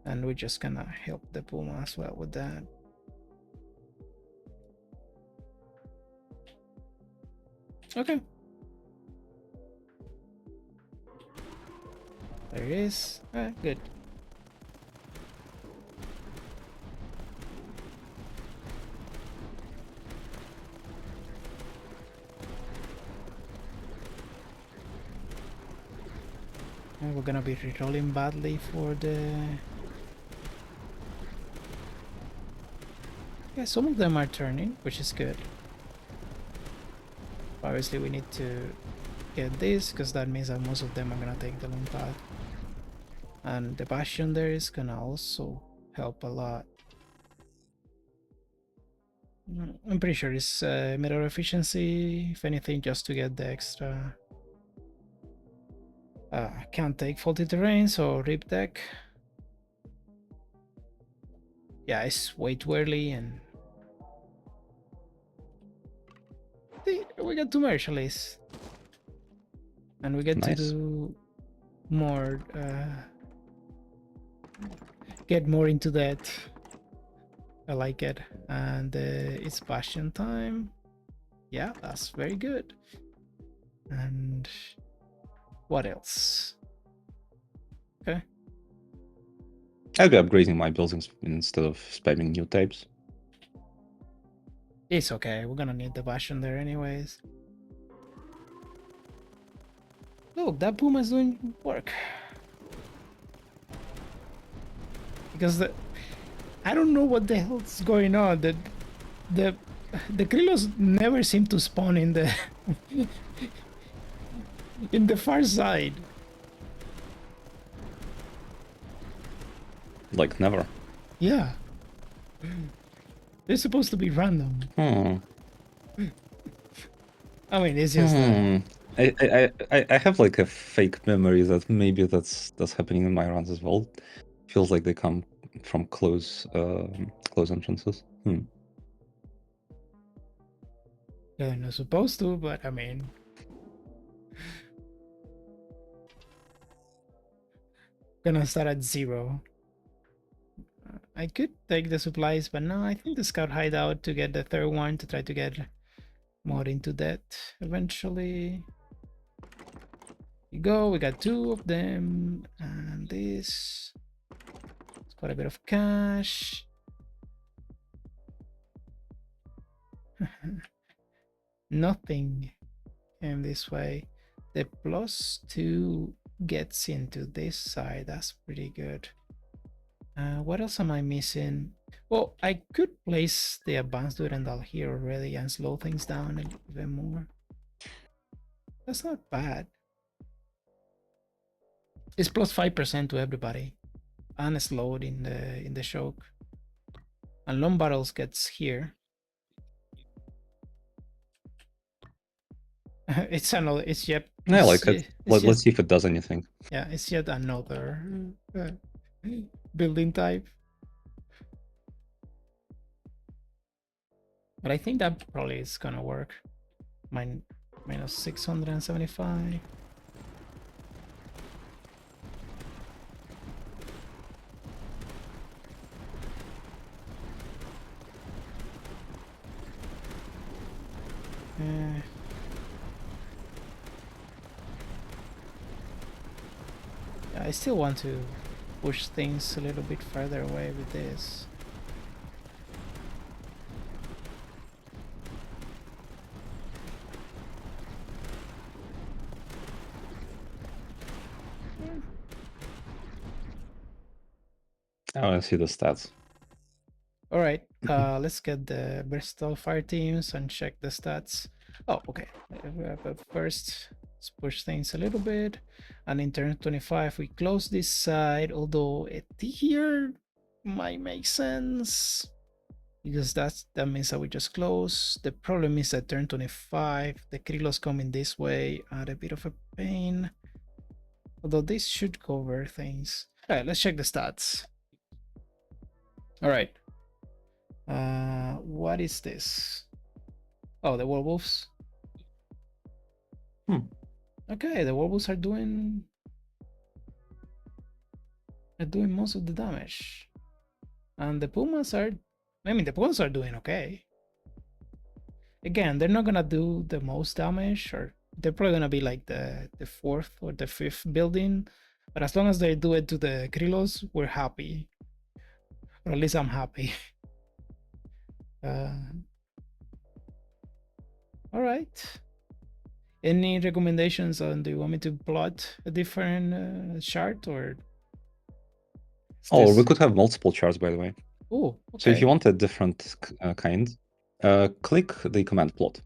And we're just gonna help the Puma as well with that. Okay. There it is. Good. And we're gonna be rerolling badly for the... Yeah, some of them are turning, which is good. Obviously we need to get this, because that means that most of them are gonna take the long path. And the Bastion there is gonna also help a lot. I'm pretty sure it's mirror efficiency, if anything, just to get the extra Can't take faulty terrain, so rip deck. Yeah, it's way too early, and we got 2 marshalists, and we get to Nice. do more. Get more into that. I like it, and it's Bastion time. Yeah, that's very good. And what else? Okay. I'll be upgrading my buildings instead of spamming new types. It's okay. We're gonna need the Bastion there anyways. Look, that Puma's doing work. Because I don't know what the hell's going on. The Krylos never seem to spawn in the in the far side. Like never. Yeah. They're supposed to be random. I mean, it's just I have like a fake memory that maybe that's happening in my runs as well. Feels like they come from close entrances. they're not supposed to, but I mean, gonna start at 0. I could take the supplies, but no, I think the scout hideout to get the 3rd one to try to get more into that eventually. You go, we got 2 of them, and this. It's quite a bit of cash. Nothing came this way. The +2 gets into this side. That's pretty good. What else am I missing? Well, I could place the advanced Durandal here already and slow things down a little bit more. That's not bad. It's +5% to everybody, and slowed in the choke. And long battles gets here. It's another. It's yet. I like it. Let's see if it does anything. Yeah, it's yet another building type. But I think that probably is gonna work. Minus 675. I still want to push things a little bit further away with this. I want to see the stats. All right, let's get the versatile fire teams and check the stats. Oh, okay. But first, let's push things a little bit. And in turn 25, we close this side, although a T here might make sense, because that means that we just close. The problem is that turn 25, the Krylos coming this way at a bit of a pain. Although this should cover things. All right, let's check the stats. All right. What is this? Oh, the werewolves. Okay, the werewolves are doing most of the damage, and the pumas are. I mean, the pumas are doing okay. Again, they're not gonna do the most damage, or they're probably gonna be like the 4th or the 5th building. But as long as they do it to the Krylos, we're happy. Or at least I'm happy. All right. Any recommendations on, do you want me to plot a different chart, or? Oh, we could have multiple charts, by the way. Oh, okay. So if you want a different kind, click the command plot.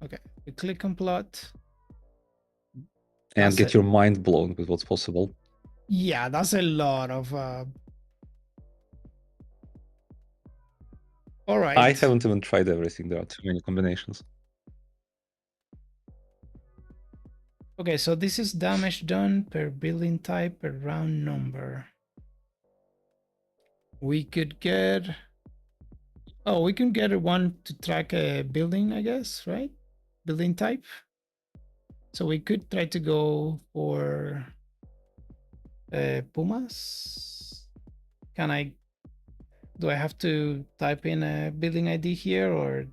Okay, you click on plot. And get your mind blown with what's possible. Yeah, that's a lot of... All right. I haven't even tried everything. There are too many combinations. Okay, so this is damage done per building type per round number. We could get... Oh, we can get one to track a building, I guess, right? Building type. So we could try to go for Pumas. Do I have to type in a building ID here, or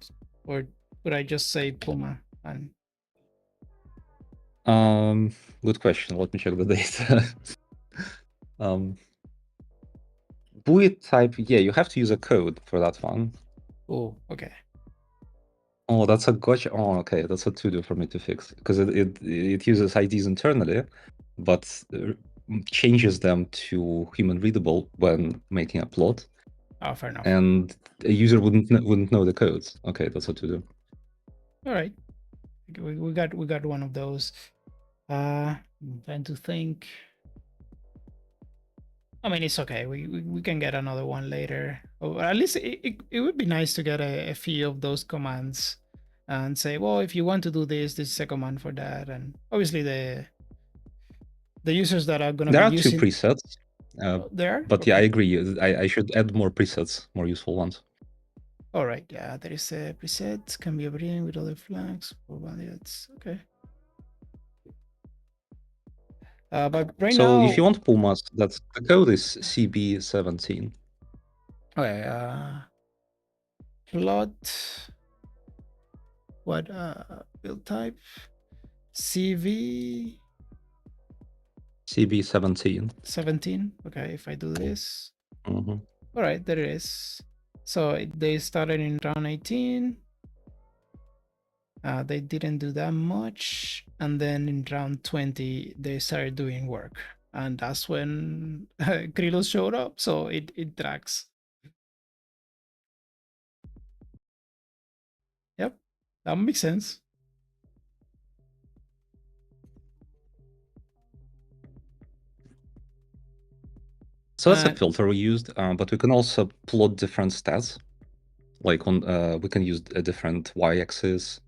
would I just say Puma? And Good question. Let me check the data. Buoy type, yeah, you have to use a code for that one. oh, okay. Oh, that's a gotcha. Oh, okay, that's a to-do for me to fix because it uses IDs internally, but changes them to human readable when making a plot. Oh, fair enough. And a user wouldn't know the codes. Okay, that's a to-do. All right, we got one of those. I'm trying to think. I mean, it's okay. We can get another one later. Or at least it would be nice to get a few of those commands and say, well, if you want to do this, this is a command for that. And obviously the users that are going to There be are two using presets, there. but yeah, I Okay. agree. I should add more presets, more useful ones. All right. Yeah, there is a preset can be overridden with other flags or values. Okay. But right So if you now, want Pumas, that's the code is CB17. okay. Plot. What build type? CV CB17. 17. Okay, if I do this. Mm-hmm. All right, there it is. So they started in round 18. They didn't do that much. And then in round 20, they started doing work. And that's when Krylos showed up. So it drags. Yep, that makes sense. So that's a filter we used, but we can also plot different stats. Like on, we can use a different y-axis,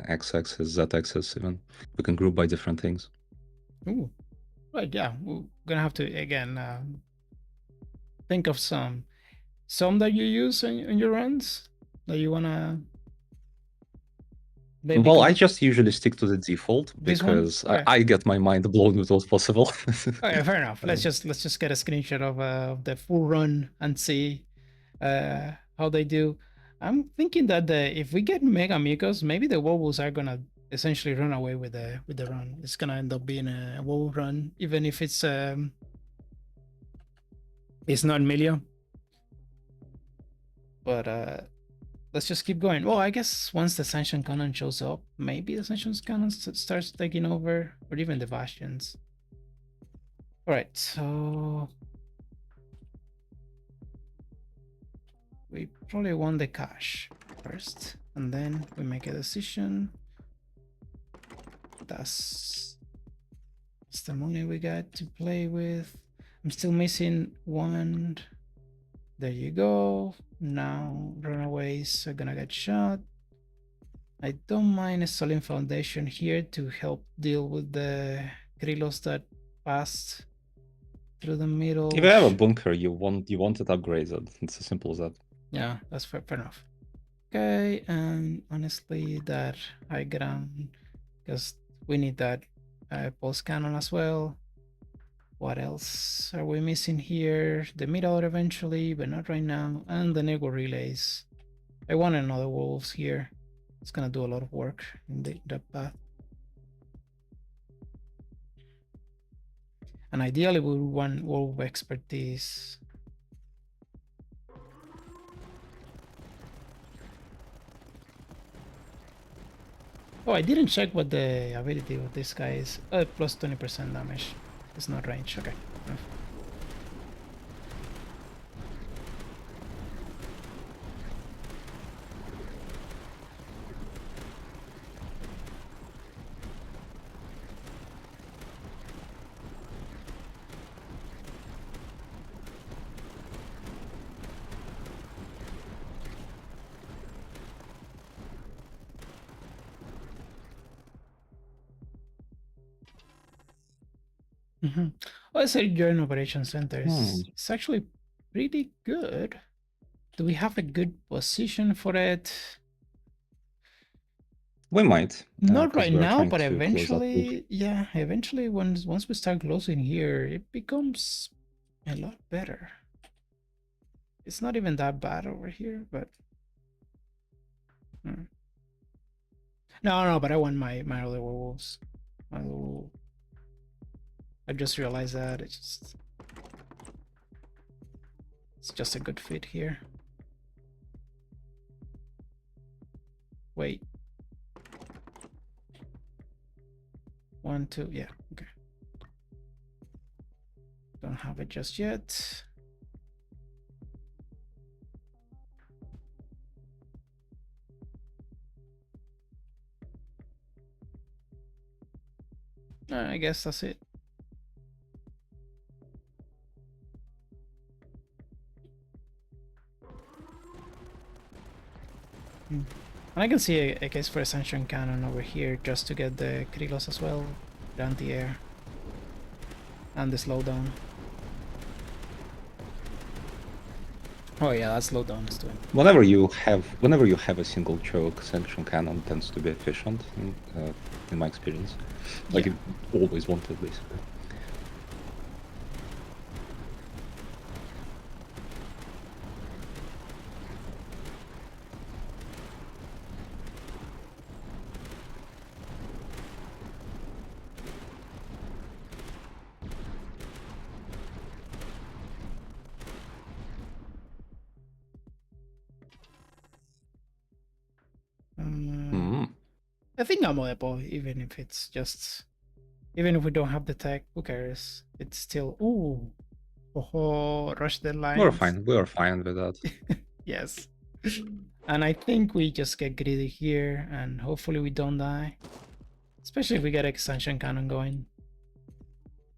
x-axis, z-axis even. We can group by different things. Ooh, right, yeah. We're gonna have to again think of some that you use in your runs that you wanna maybe Well, I just usually stick to the default this one. because Okay. I get my mind blown with what's possible. Okay, fair enough. Let's just get a screenshot of the full run and see how they do. I'm thinking that if we get Mega Mucus, maybe the Wobbles are gonna essentially run away with the run. It's gonna end up being a Wobble run, even if it's not Milio. But let's just keep going. Well, I guess once the Sanction Cannon shows up, maybe the Sanction Cannon starts taking over, or even the Bastions. All right, so we probably want the cash first, and then we make a decision. That's the money we got to play with. I'm still missing one. There you go. Now runaways are gonna get shot. I don't mind installing foundation here to help deal with the Krylos that passed through the middle. If you have a bunker, you want it upgraded. It's as simple as that. Yeah, that's fair enough. Okay, and honestly, that high ground, because we need that pulse cannon as well. What else are we missing here? The middle eventually, but not right now. And the nego relays. I want another wolves here. It's gonna do a lot of work in the path. And ideally we want wolf expertise. Oh, I didn't check what the ability of this guy is. Plus 20% damage. It's not range. Okay. Mm-hmm. Well, I say joint operation center Hmm. it's actually pretty good. Do we have a good position for it? We might, Not because right we are now, trying but to close that pool. eventually, yeah, eventually once we start closing here, it becomes a lot better. It's not even that bad over here, but no, no, but I want my other werewolves. My other I just realized that it's just a good fit here. Wait. 1, 2, yeah, okay. Don't have it just yet. I guess that's it. And I can see a case for a Ascension Cannon over here just to get the Krylos as well, the anti-air, and the slowdown. Oh yeah, that slowdown is doing. Whenever you have a single choke, sanction cannon tends to be efficient in my experience. Like Yeah. you always want it basically. I think I'm Amoepo, even if it's just, even if we don't have the tech, who cares? It's still, ooh, oh, rush the lines. We are fine with that. Yes. And I think we just get greedy here and hopefully we don't die. Especially if we get extension cannon going.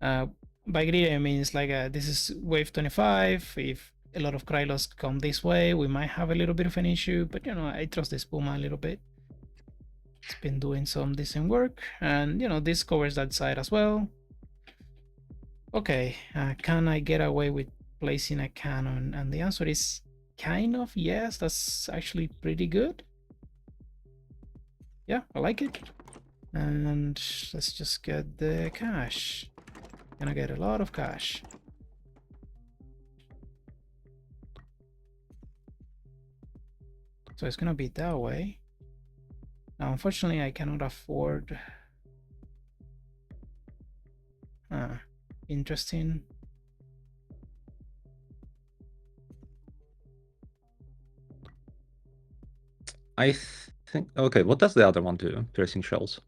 By greedy I mean it's like this is wave 25. If a lot of Krylos come this way, we might have a little bit of an issue, but you know, I trust this Puma a little bit. It's been doing some decent work, and you know, this covers that side as well. Okay, can I get away with placing a cannon? And the answer is kind of yes. That's actually pretty good. Yeah, I like it. And let's just get the cash. Gonna get a lot of cash. So it's gonna be that way. Now, unfortunately, I cannot afford. Interesting. I think. Okay, what does the other one do? Piercing shells.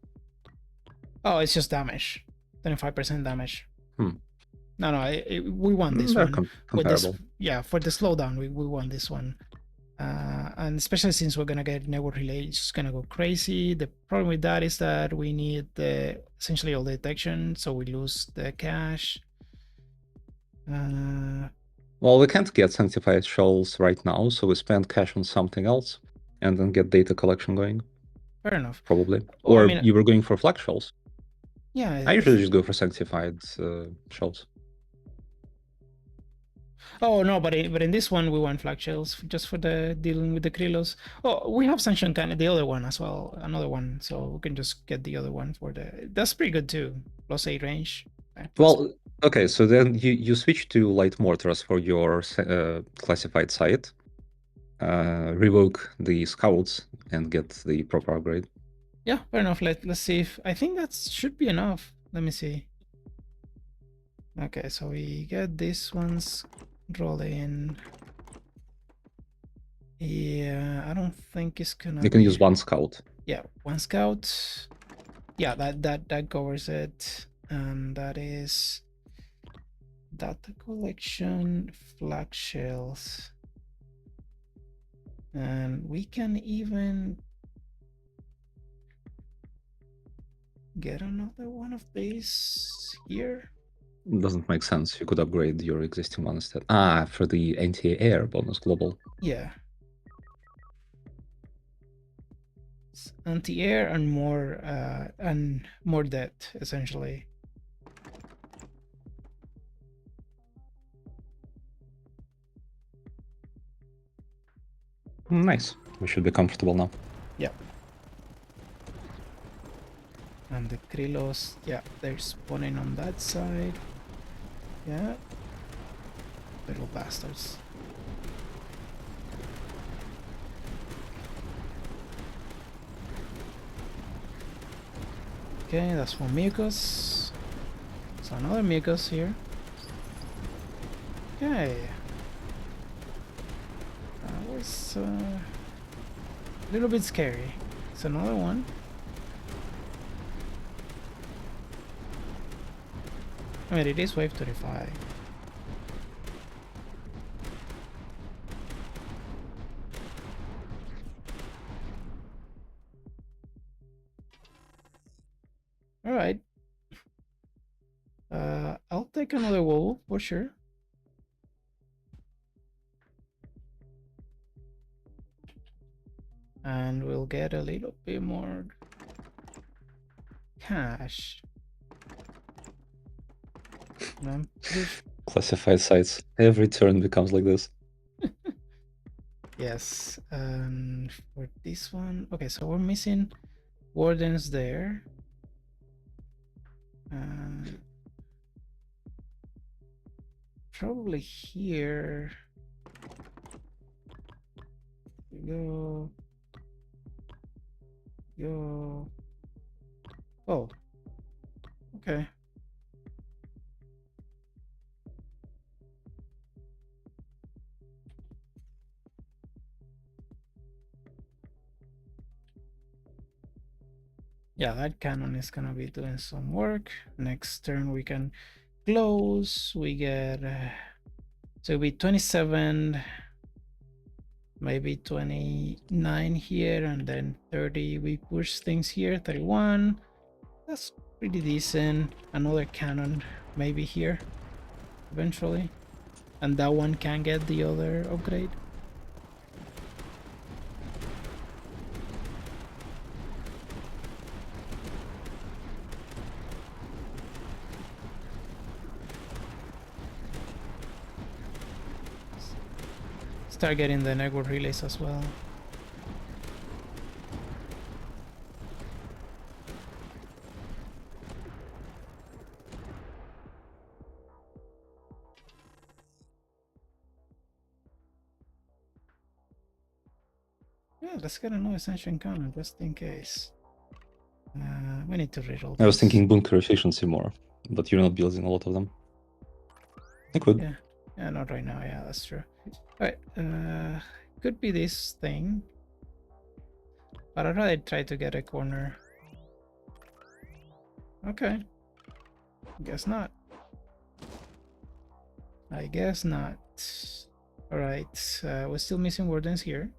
Oh, it's just damage. 25% damage. Hmm. No, we want this They're one. With this, comparable. yeah, for the slowdown, we want this one. And especially since we're gonna get network relay, it's just gonna go crazy. The problem with that is that we need essentially all the detection, so we lose the cache. Well, we can't get sanctified shells right now, so we spend cash on something else, and then get data collection going. Fair enough. Probably. Well, Or I mean, you were going for flag shells. yeah. I usually just go for sanctified shells. Oh no, but in this one we want flag shells just for the dealing with the Krylos. Oh, we have sanction cannon, the other one as well, another one, so we can just get the other one for the. That's pretty good too. +8 range. Well, okay, so then you switch to light mortars for your classified site, revoke the scouts, and get the proper upgrade. Yeah, fair enough. Let's see if I think that should be enough. Let me see. Okay, so we get these ones rolling. Yeah, I don't think it's gonna You can be. use one scout. Yeah, one scout. Yeah, that covers it, and that is data collection, flag shells, and we can even get another one of these here. Doesn't make sense. You could upgrade your existing one instead. Ah, for the anti-air bonus global. Yeah. Anti-air and more debt, essentially. Nice. We should be comfortable now. Yeah. And the Krillos, yeah, they're spawning on that side. Yeah. Little bastards. Okay, that's one Mucus. So another Mucus here. Okay. That was a little bit scary. It's another one. I mean, it is wave 35. Alright. I'll take another wall for sure. And we'll get a little bit more cash. Classified sites. Every turn becomes like this. Yes, and for this one, okay, so we're missing wardens there. Probably here. Go. Oh, okay. Yeah, that cannon is gonna be doing some work. Next turn we can close. We get so it'll be 27, maybe 29 here, and then 30 we push things here. 31. That's pretty decent. Another cannon maybe here eventually, and that one can get the other upgrade. Start getting the network relays as well. Yeah, let's get another Ascension cannon just in case. We need to reroll. I was thinking bunker efficiency more, but you're not building a lot of them. I could. Yeah, not right now. Yeah, that's true. Alright, could be this thing. But I'd rather try to get a corner. Okay. Guess not. I guess not. Alright, we're still missing wardens here.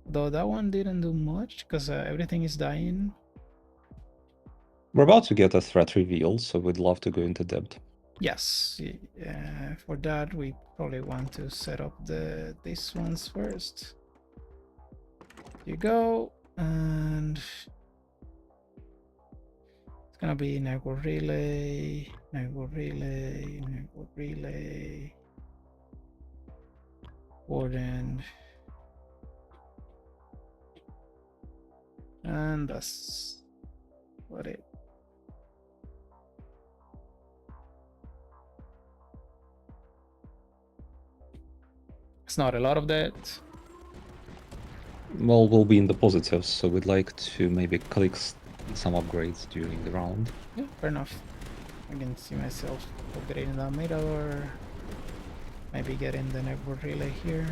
Though that one didn't do much because everything is dying. We're about to get a threat reveal, so we'd love to go into depth. Yes, for that we probably want to set up these ones first. Here you go, and it's gonna be network relay, warden, and that's what it. It's not a lot of that. Well, we'll be in the positives, so we'd like to maybe click some upgrades during the round. Yeah, fair enough. I can see myself upgrading that middle, maybe getting the network relay here.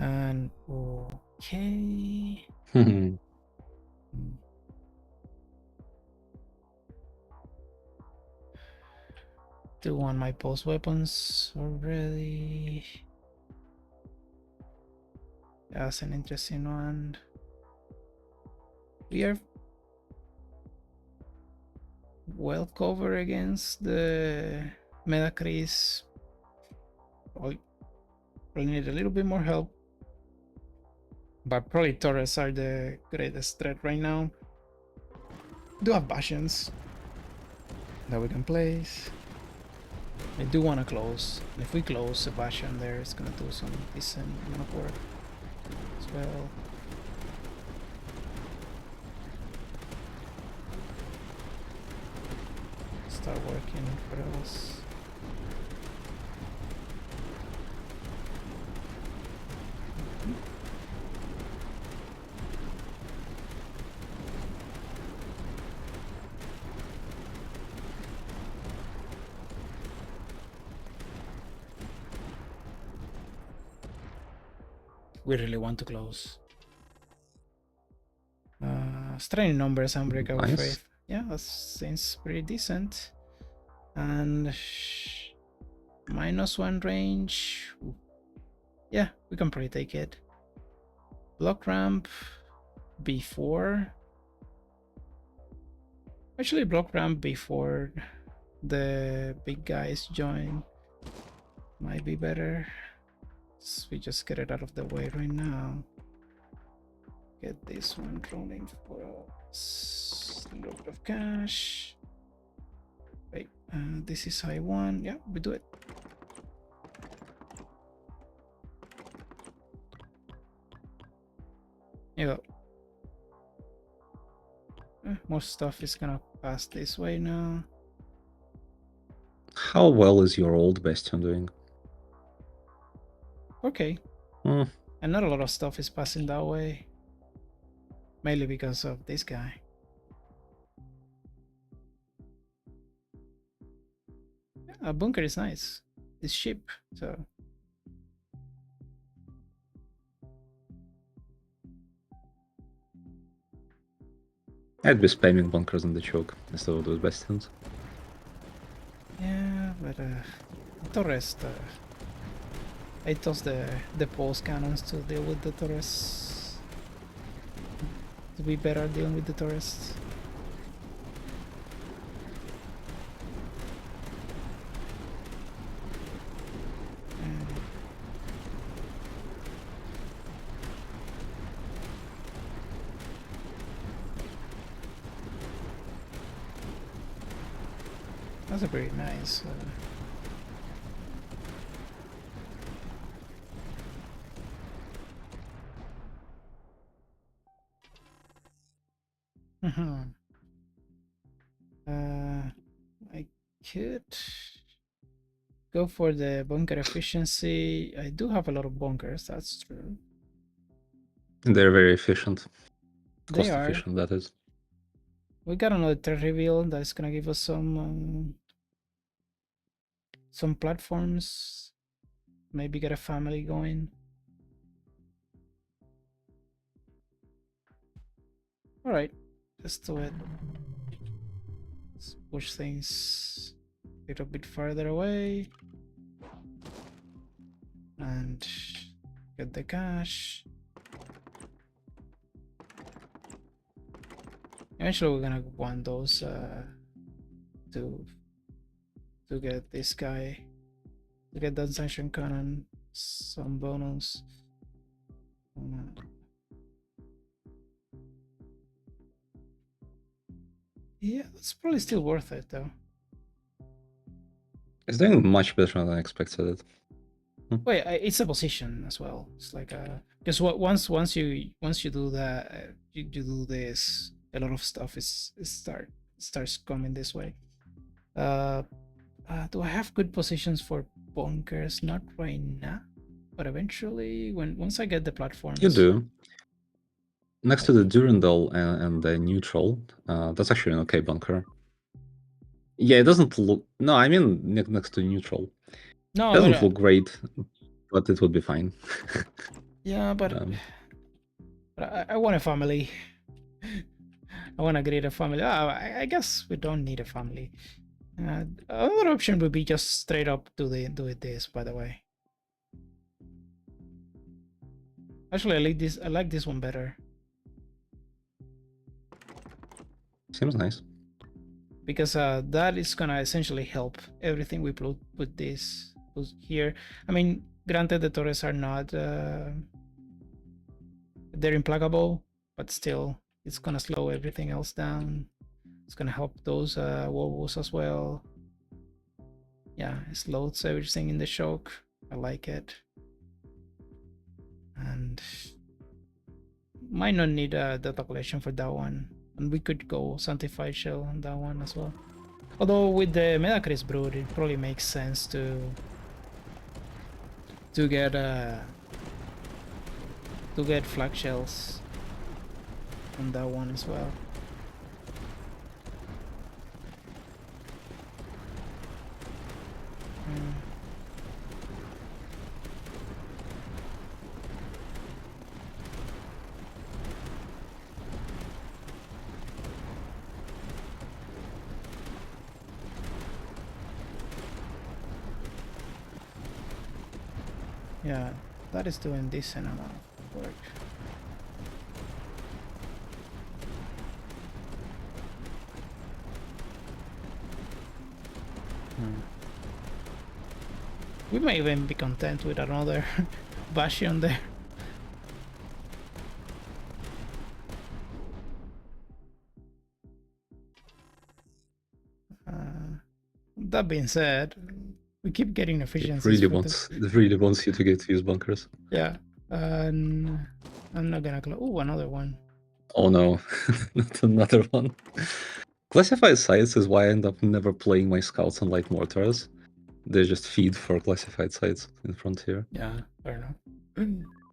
And okay. Do want my pulse weapons already. That's an interesting one. We are well covered against the Metacris. Probably need a little bit more help. But probably Torres are the greatest threat right now. Do have Bastions that we can place. I do want to close. And if we close a Bastion there, it's gonna do some decent amount of work as well. Start working for us. We really want to close. Straining numbers, Unbreakable Nice. Faith. Yeah, that seems pretty decent. And -1 range. Yeah, we can probably take it. Block ramp before. Actually, block ramp before the big guys join might be better. So we just get it out of the way right now. Get this one rolling for us. A little bit of cash. Wait, this is high one. Yeah, we do it. Here you go. Most stuff is gonna pass this way now. How well is your old Bastion doing? Okay. Hmm. And not a lot of stuff is passing that way. Mainly because of this guy. A bunker is nice. It's cheap, so. I'd be spamming bunkers in the choke instead of those Bastions. Yeah, but Torres, I toss the pulse cannons to deal with the Torres. To be better at dealing with the Torres. That's a pretty nice. I could go for the bunker efficiency. I do have a lot of bunkers, that's true. They're very efficient. They Cost are. efficient, that is. We got another threat reveal that's gonna give us some platforms. Maybe get a family going. All right, let's do it. Let's push things a little bit farther away and get the cash. Eventually, we're gonna want those to get this guy, to get that sanction cannon, some bonus. Yeah, it's probably still worth it though. It's doing much better than I expected it. Wait, it's a position as well. It's like because once you do that, you do this, a lot of stuff starts coming this way. Do I have good positions for bunkers? Not right now, but eventually, once I get the platforms. You do. Next to the Durandal and the neutral, that's actually an okay bunker. Yeah, it doesn't look. No, I mean next to neutral. No, It doesn't look great, but it would be fine. Yeah, but I want a family. I want to create a family. I guess we don't need a family. Another option would be just straight up do it this. By the way, actually, I like this. I like this one better. Seems nice. Because that is gonna essentially help everything we put this here. I mean, granted, the turrets are not they're implacable, but still, it's gonna slow everything else down. It's gonna help those wobbles as well. Yeah, it slows everything in the shock. I like it. And might not need a data collection for that one. And we could go Sanctified Shell on that one as well. Although with the Metacris Brood, it probably makes sense to get flag shells on that one as well. Yeah, that is doing decent amount of work. We may even be content with another Bastion there. That being said, we keep getting efficiencies. It really wants you to get to use bunkers. Yeah, and I'm not gonna. Oh, another one. Oh no, not another one. Classified sites is why I end up never playing my scouts on light mortars. They just feed for classified sites in Frontier. Yeah, fair enough.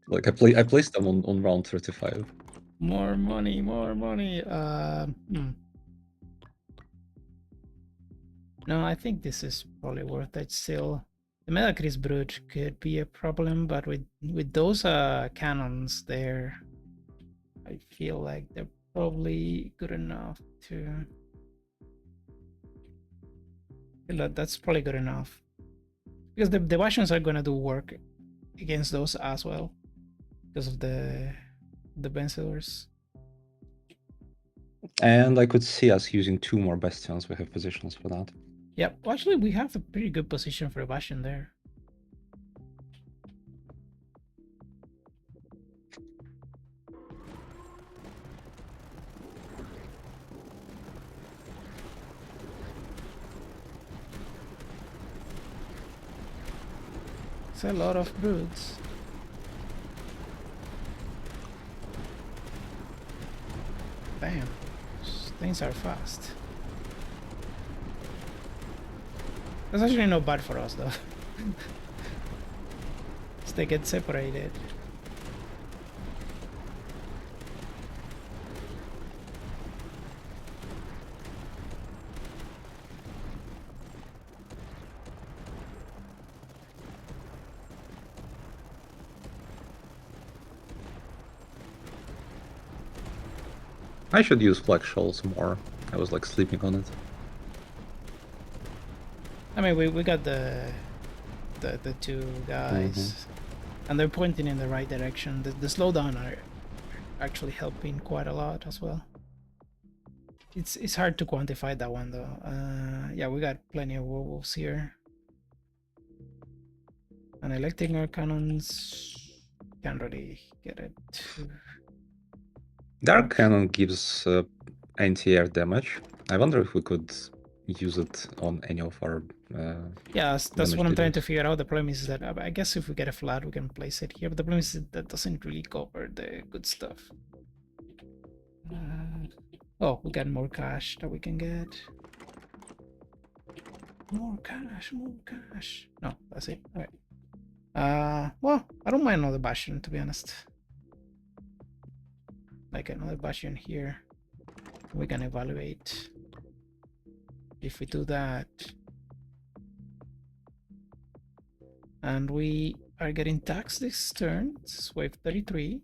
Like I placed them on round 35. More money, more money. No, I think this is probably worth it still. The Metacris Brood could be a problem, but with those cannons there, I feel like they're probably good enough to. That's probably good enough. Because the Bastions are gonna do work against those as well. Because of the Vencedors. And I could see us using 2 more Bastions. We have positions for that. Yeah, well, actually, we have a pretty good position for a Bastion there. It's a lot of broods. Damn, things are fast. That's actually not bad for us though. As they get separated. I should use flag shells more. I was like sleeping on it. I mean, we got the 2 guys, and they're pointing in the right direction. The slowdown are actually helping quite a lot as well. It's hard to quantify that one though. Yeah, we got plenty of werewolves here, and electric cannons can't really get it. Dark Cannon gives anti-air damage. I wonder if we could use it on any of our yeah, that's what I'm trying to dealers. figure out. The problem is that I guess if we get a flat, we can place it here, but the problem is that doesn't really cover the good stuff. Oh, we got more cash that we can get. More cash, more cash. No, that's it. All right. Well, I don't mind another Bastion, to be honest. Like another Bastion here. We can evaluate. If we do that. And we are getting taxed this turn. This is wave 33.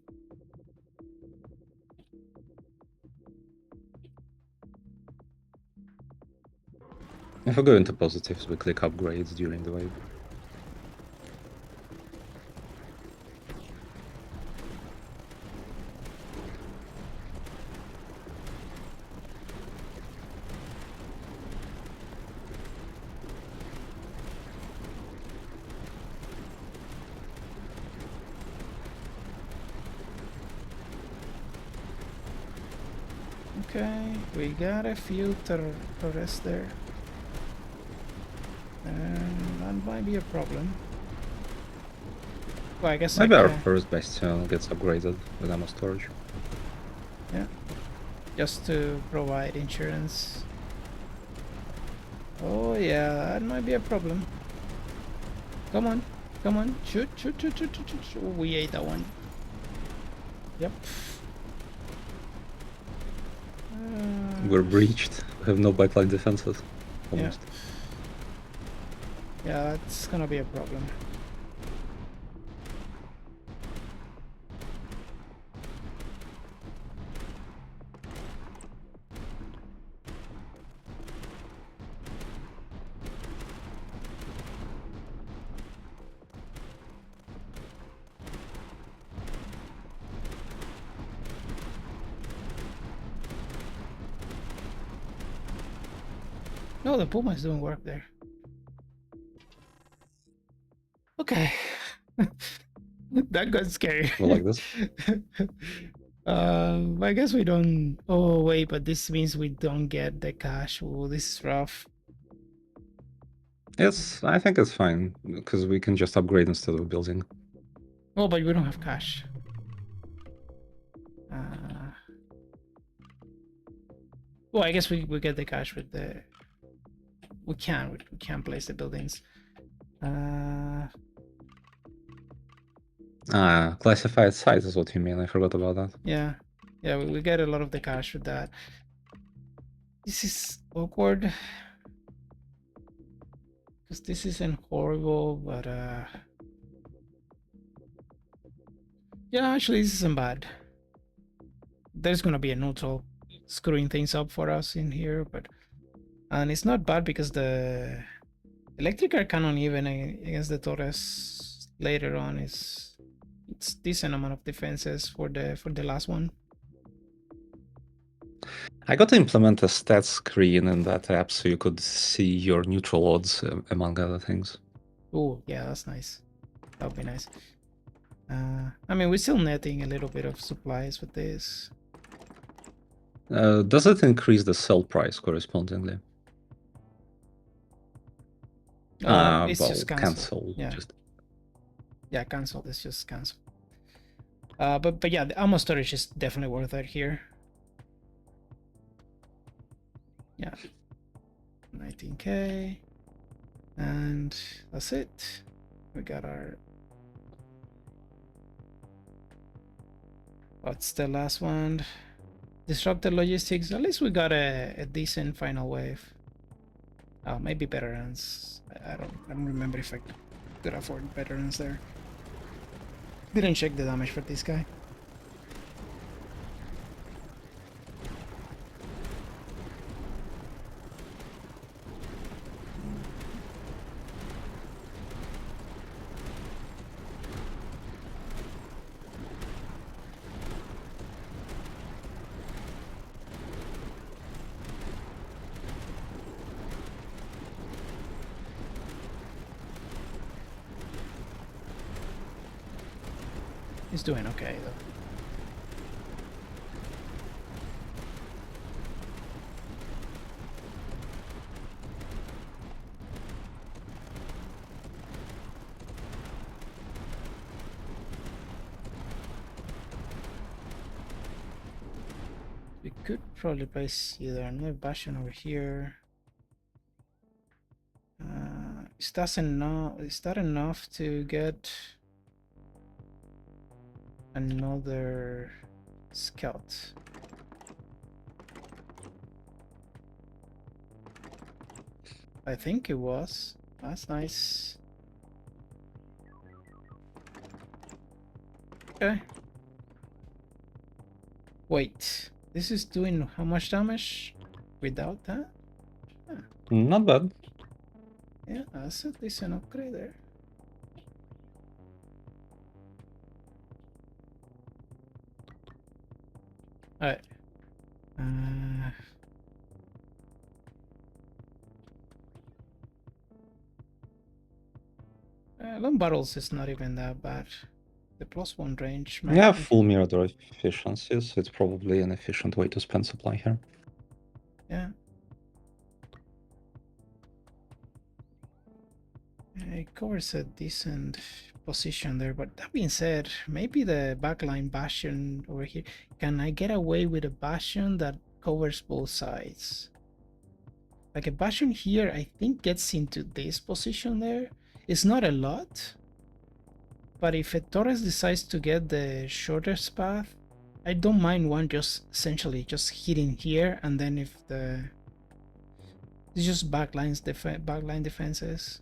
If we go into positives, we click upgrades during the wave. Okay, we got a few turrets there. That might be a problem. Well, I guess Maybe I our can. first bastion gets upgraded with ammo storage. Yeah, just to provide insurance. Oh yeah, that might be a problem. Come on, come on, shoot, shoot, shoot, shoot, shoot, shoot, shoot. We ate that one. Yep. We're breached. We have no backline defenses. Almost. Yeah, that's gonna be a problem. No, the Puma is doing work there. Okay. That got scary. We like this. I guess we don't. Oh wait, but this means we don't get the cash. Oh, this is rough. Yes, I think it's fine because we can just upgrade instead of building. Oh, but we don't have cash. Uh, well, I guess we get the cash with the. We can place the buildings. Classified sites is what you mean. I forgot about that. Yeah, yeah, we get a lot of the cash with that. This is awkward because this isn't horrible, but yeah, actually this isn't bad. There's gonna be a neutral screwing things up for us in here, and it's not bad because the electrical cannon even against the Torres later on it's decent amount of defenses for the last one. I got to implement a stat screen in that app so you could see your neutral odds, among other things. Oh yeah, that's nice. That would be nice. I mean, we're still netting a little bit of supplies with this. Does it increase the sell price correspondingly? It's well, just cancel. Yeah. Yeah, cancel. It's just cancel. But yeah, the ammo storage is definitely worth it here. Yeah. 19k. And that's it. We got our... What's the last one? Disrupted logistics. At least we got a decent final wave. Maybe veterans. I don't remember if I could afford veterans there. Didn't check the damage for this guy. He's doing okay though. We could probably place either another bastion over here. Is that enough to get another scout? I think it was. That's nice. Okay. Wait, this is doing how much damage without that? Not bad. Yeah, that's a decent upgrade there. Alright. Long battles is not even that bad. the +1 range. Yeah, full Mirador efficiency, so it's probably an efficient way to spend supply here. Yeah. It covers a decent position there, but that being said, maybe the backline bastion over here. Can I get away with a bastion that covers both sides? Like a bastion here, I think gets into this position there. It's not a lot, but if a Torres decides to get the shortest path, I don't mind one just essentially just hitting here, and then if the it's just backline defenses.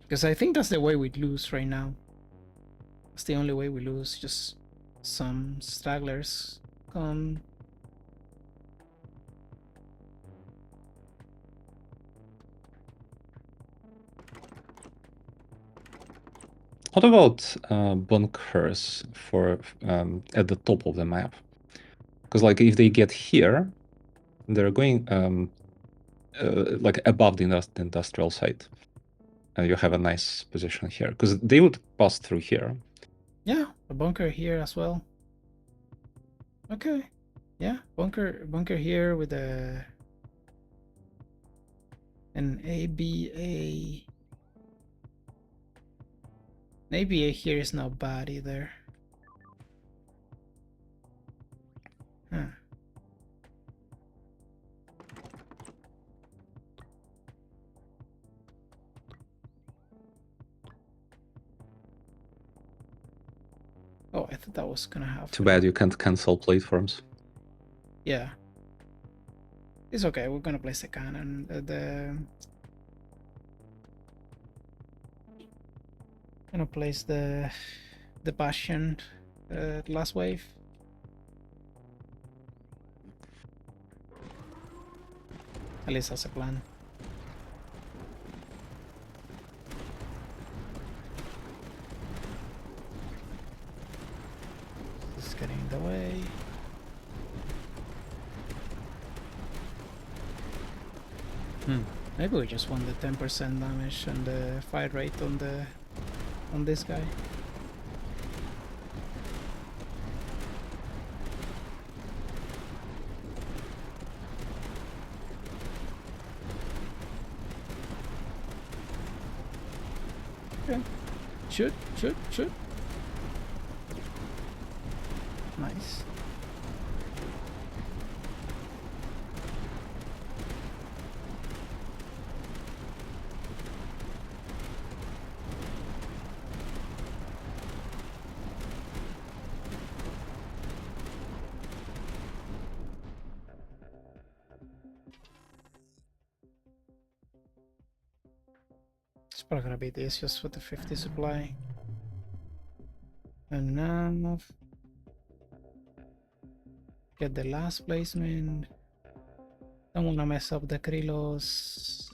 Because I think that's the way we lose right now. That's the only way we lose. Just some stragglers come. What about bunkers for at the top of the map? Because like if they get here, they're going like above the industrial site. And you have a nice position here because they would pass through here. Yeah, a bunker here as well. Okay, yeah, bunker here with an ABA. An ABA here is not bad either. Huh. Oh, I thought that was gonna happen. Too bad you can't cancel platforms. Yeah. It's okay, we're gonna place the cannon. Gonna place the bastion last wave. At least that's a plan. Just getting in the way. Maybe we just want the 10% damage and the fire rate on this guy. Okay. Shoot. Nice. It's probably gonna be this just for the 50 supply. Enough. Get the last placement. Don't wanna mess up the Krylos.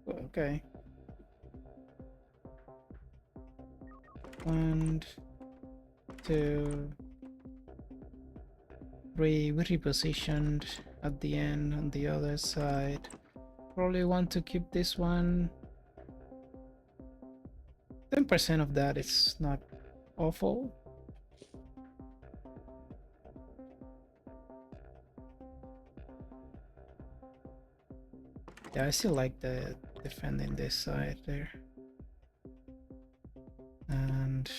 Okay. 1, 2, 3. We repositioned at the end on the other side. Probably want to keep this one. 10% of that is not awful. Yeah, I still like the defending this side there. And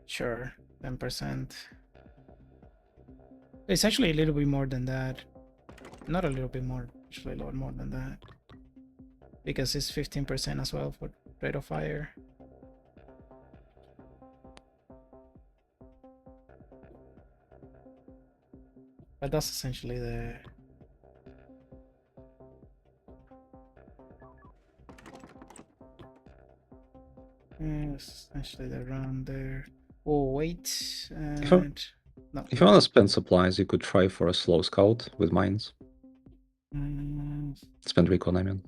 sure, 10%. It's actually a little bit more than that. Not a little bit more, actually a lot more than that. Because it's 15% as well for rate of fire. But that's essentially the... essentially the round there. Oh, wait. And... no. If you want to spend supplies, you could try for a slow scout with mines. Spend recon, I mean.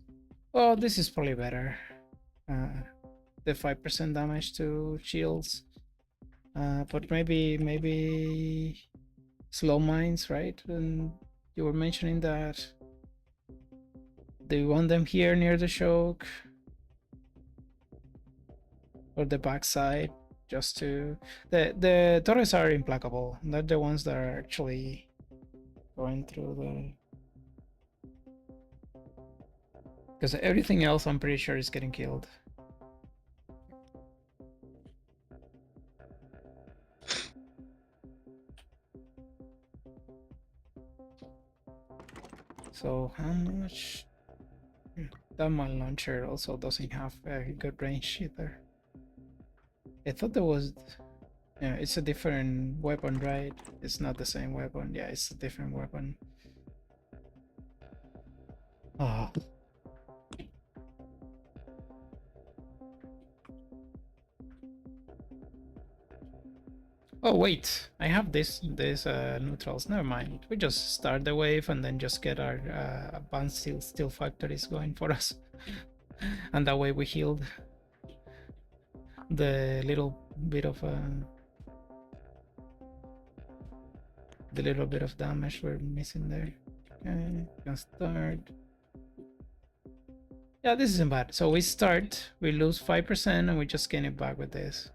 Well, this is probably better. the 5% damage to shields. But maybe slow mines, right? And you were mentioning that. Do you want them here near the choke? Or the backside? Just to... The turrets are implacable. They're the ones that are actually going through the... Because everything else I'm pretty sure is getting killed. So how much? That mine launcher also doesn't have a good range either. I thought there was... Yeah, it's a different weapon, right? It's not the same weapon. Yeah, it's a different weapon. Oh. Oh wait, I have this neutrals. Never mind. We just start the wave and then just get our advanced steel factories going for us, and that way we healed the little bit of damage we're missing there. Okay, can start. Yeah, this isn't bad. So we start, we lose 5%, and we just gain it back with this.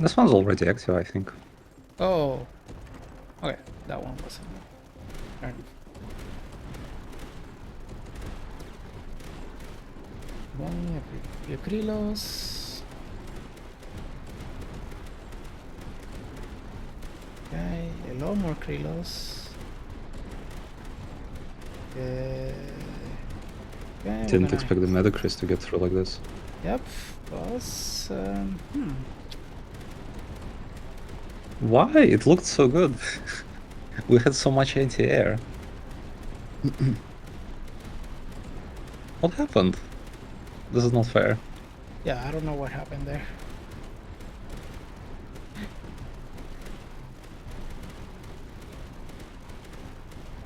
This one's already active, I think. Oh, okay, that one wasn't. Fair enough. Few Krylos. Okay, a lot more Krylos. Okay, Didn't expect the Metacris to get through like this. Yep, was Why? It looked so good. We had so much anti-air. What happened? This is not fair. Yeah, I don't know what happened there.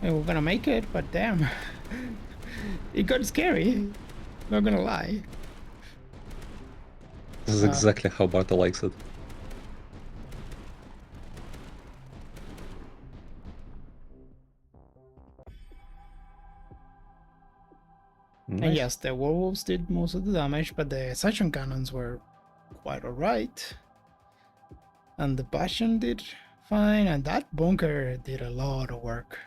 I mean, we're gonna make it, but damn. It got scary. Not gonna lie. This is exactly how Barta likes it. Nice. And yes, the werewolves did most of the damage, but the section cannons were quite alright. And the Bastion did fine, and that bunker did a lot of work.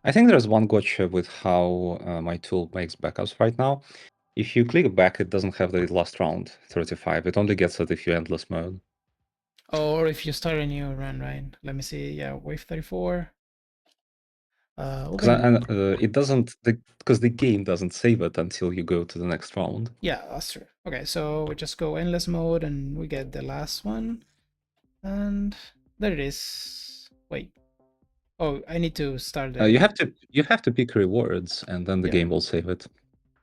I think there's one gotcha with how my tool makes backups right now. If you click back, it doesn't have the last round, 35. It only gets it if you endless mode. Or if you start a new run, right? Let me see. Yeah, wave 34. It doesn't, because the game doesn't save it until you go to the next round. Yeah, that's true. Okay, so we just go endless mode and we get the last one. And there it is. Wait. Oh, I need to start the... You have to pick rewards, and then the game will save it.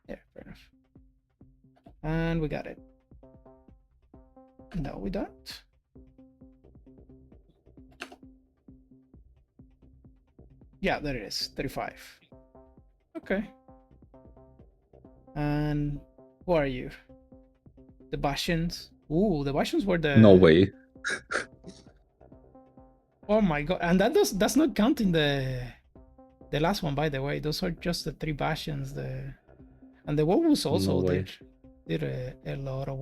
Yeah, fair enough. And we got it. No, we don't. Yeah, there it is. 35. Okay. And who are you? The Bastions. Ooh, the Bastions were the... No way. Oh my god. And that's not counting the last one, by the way. Those are just the 3 Bastions. And the werewolves also did a lot of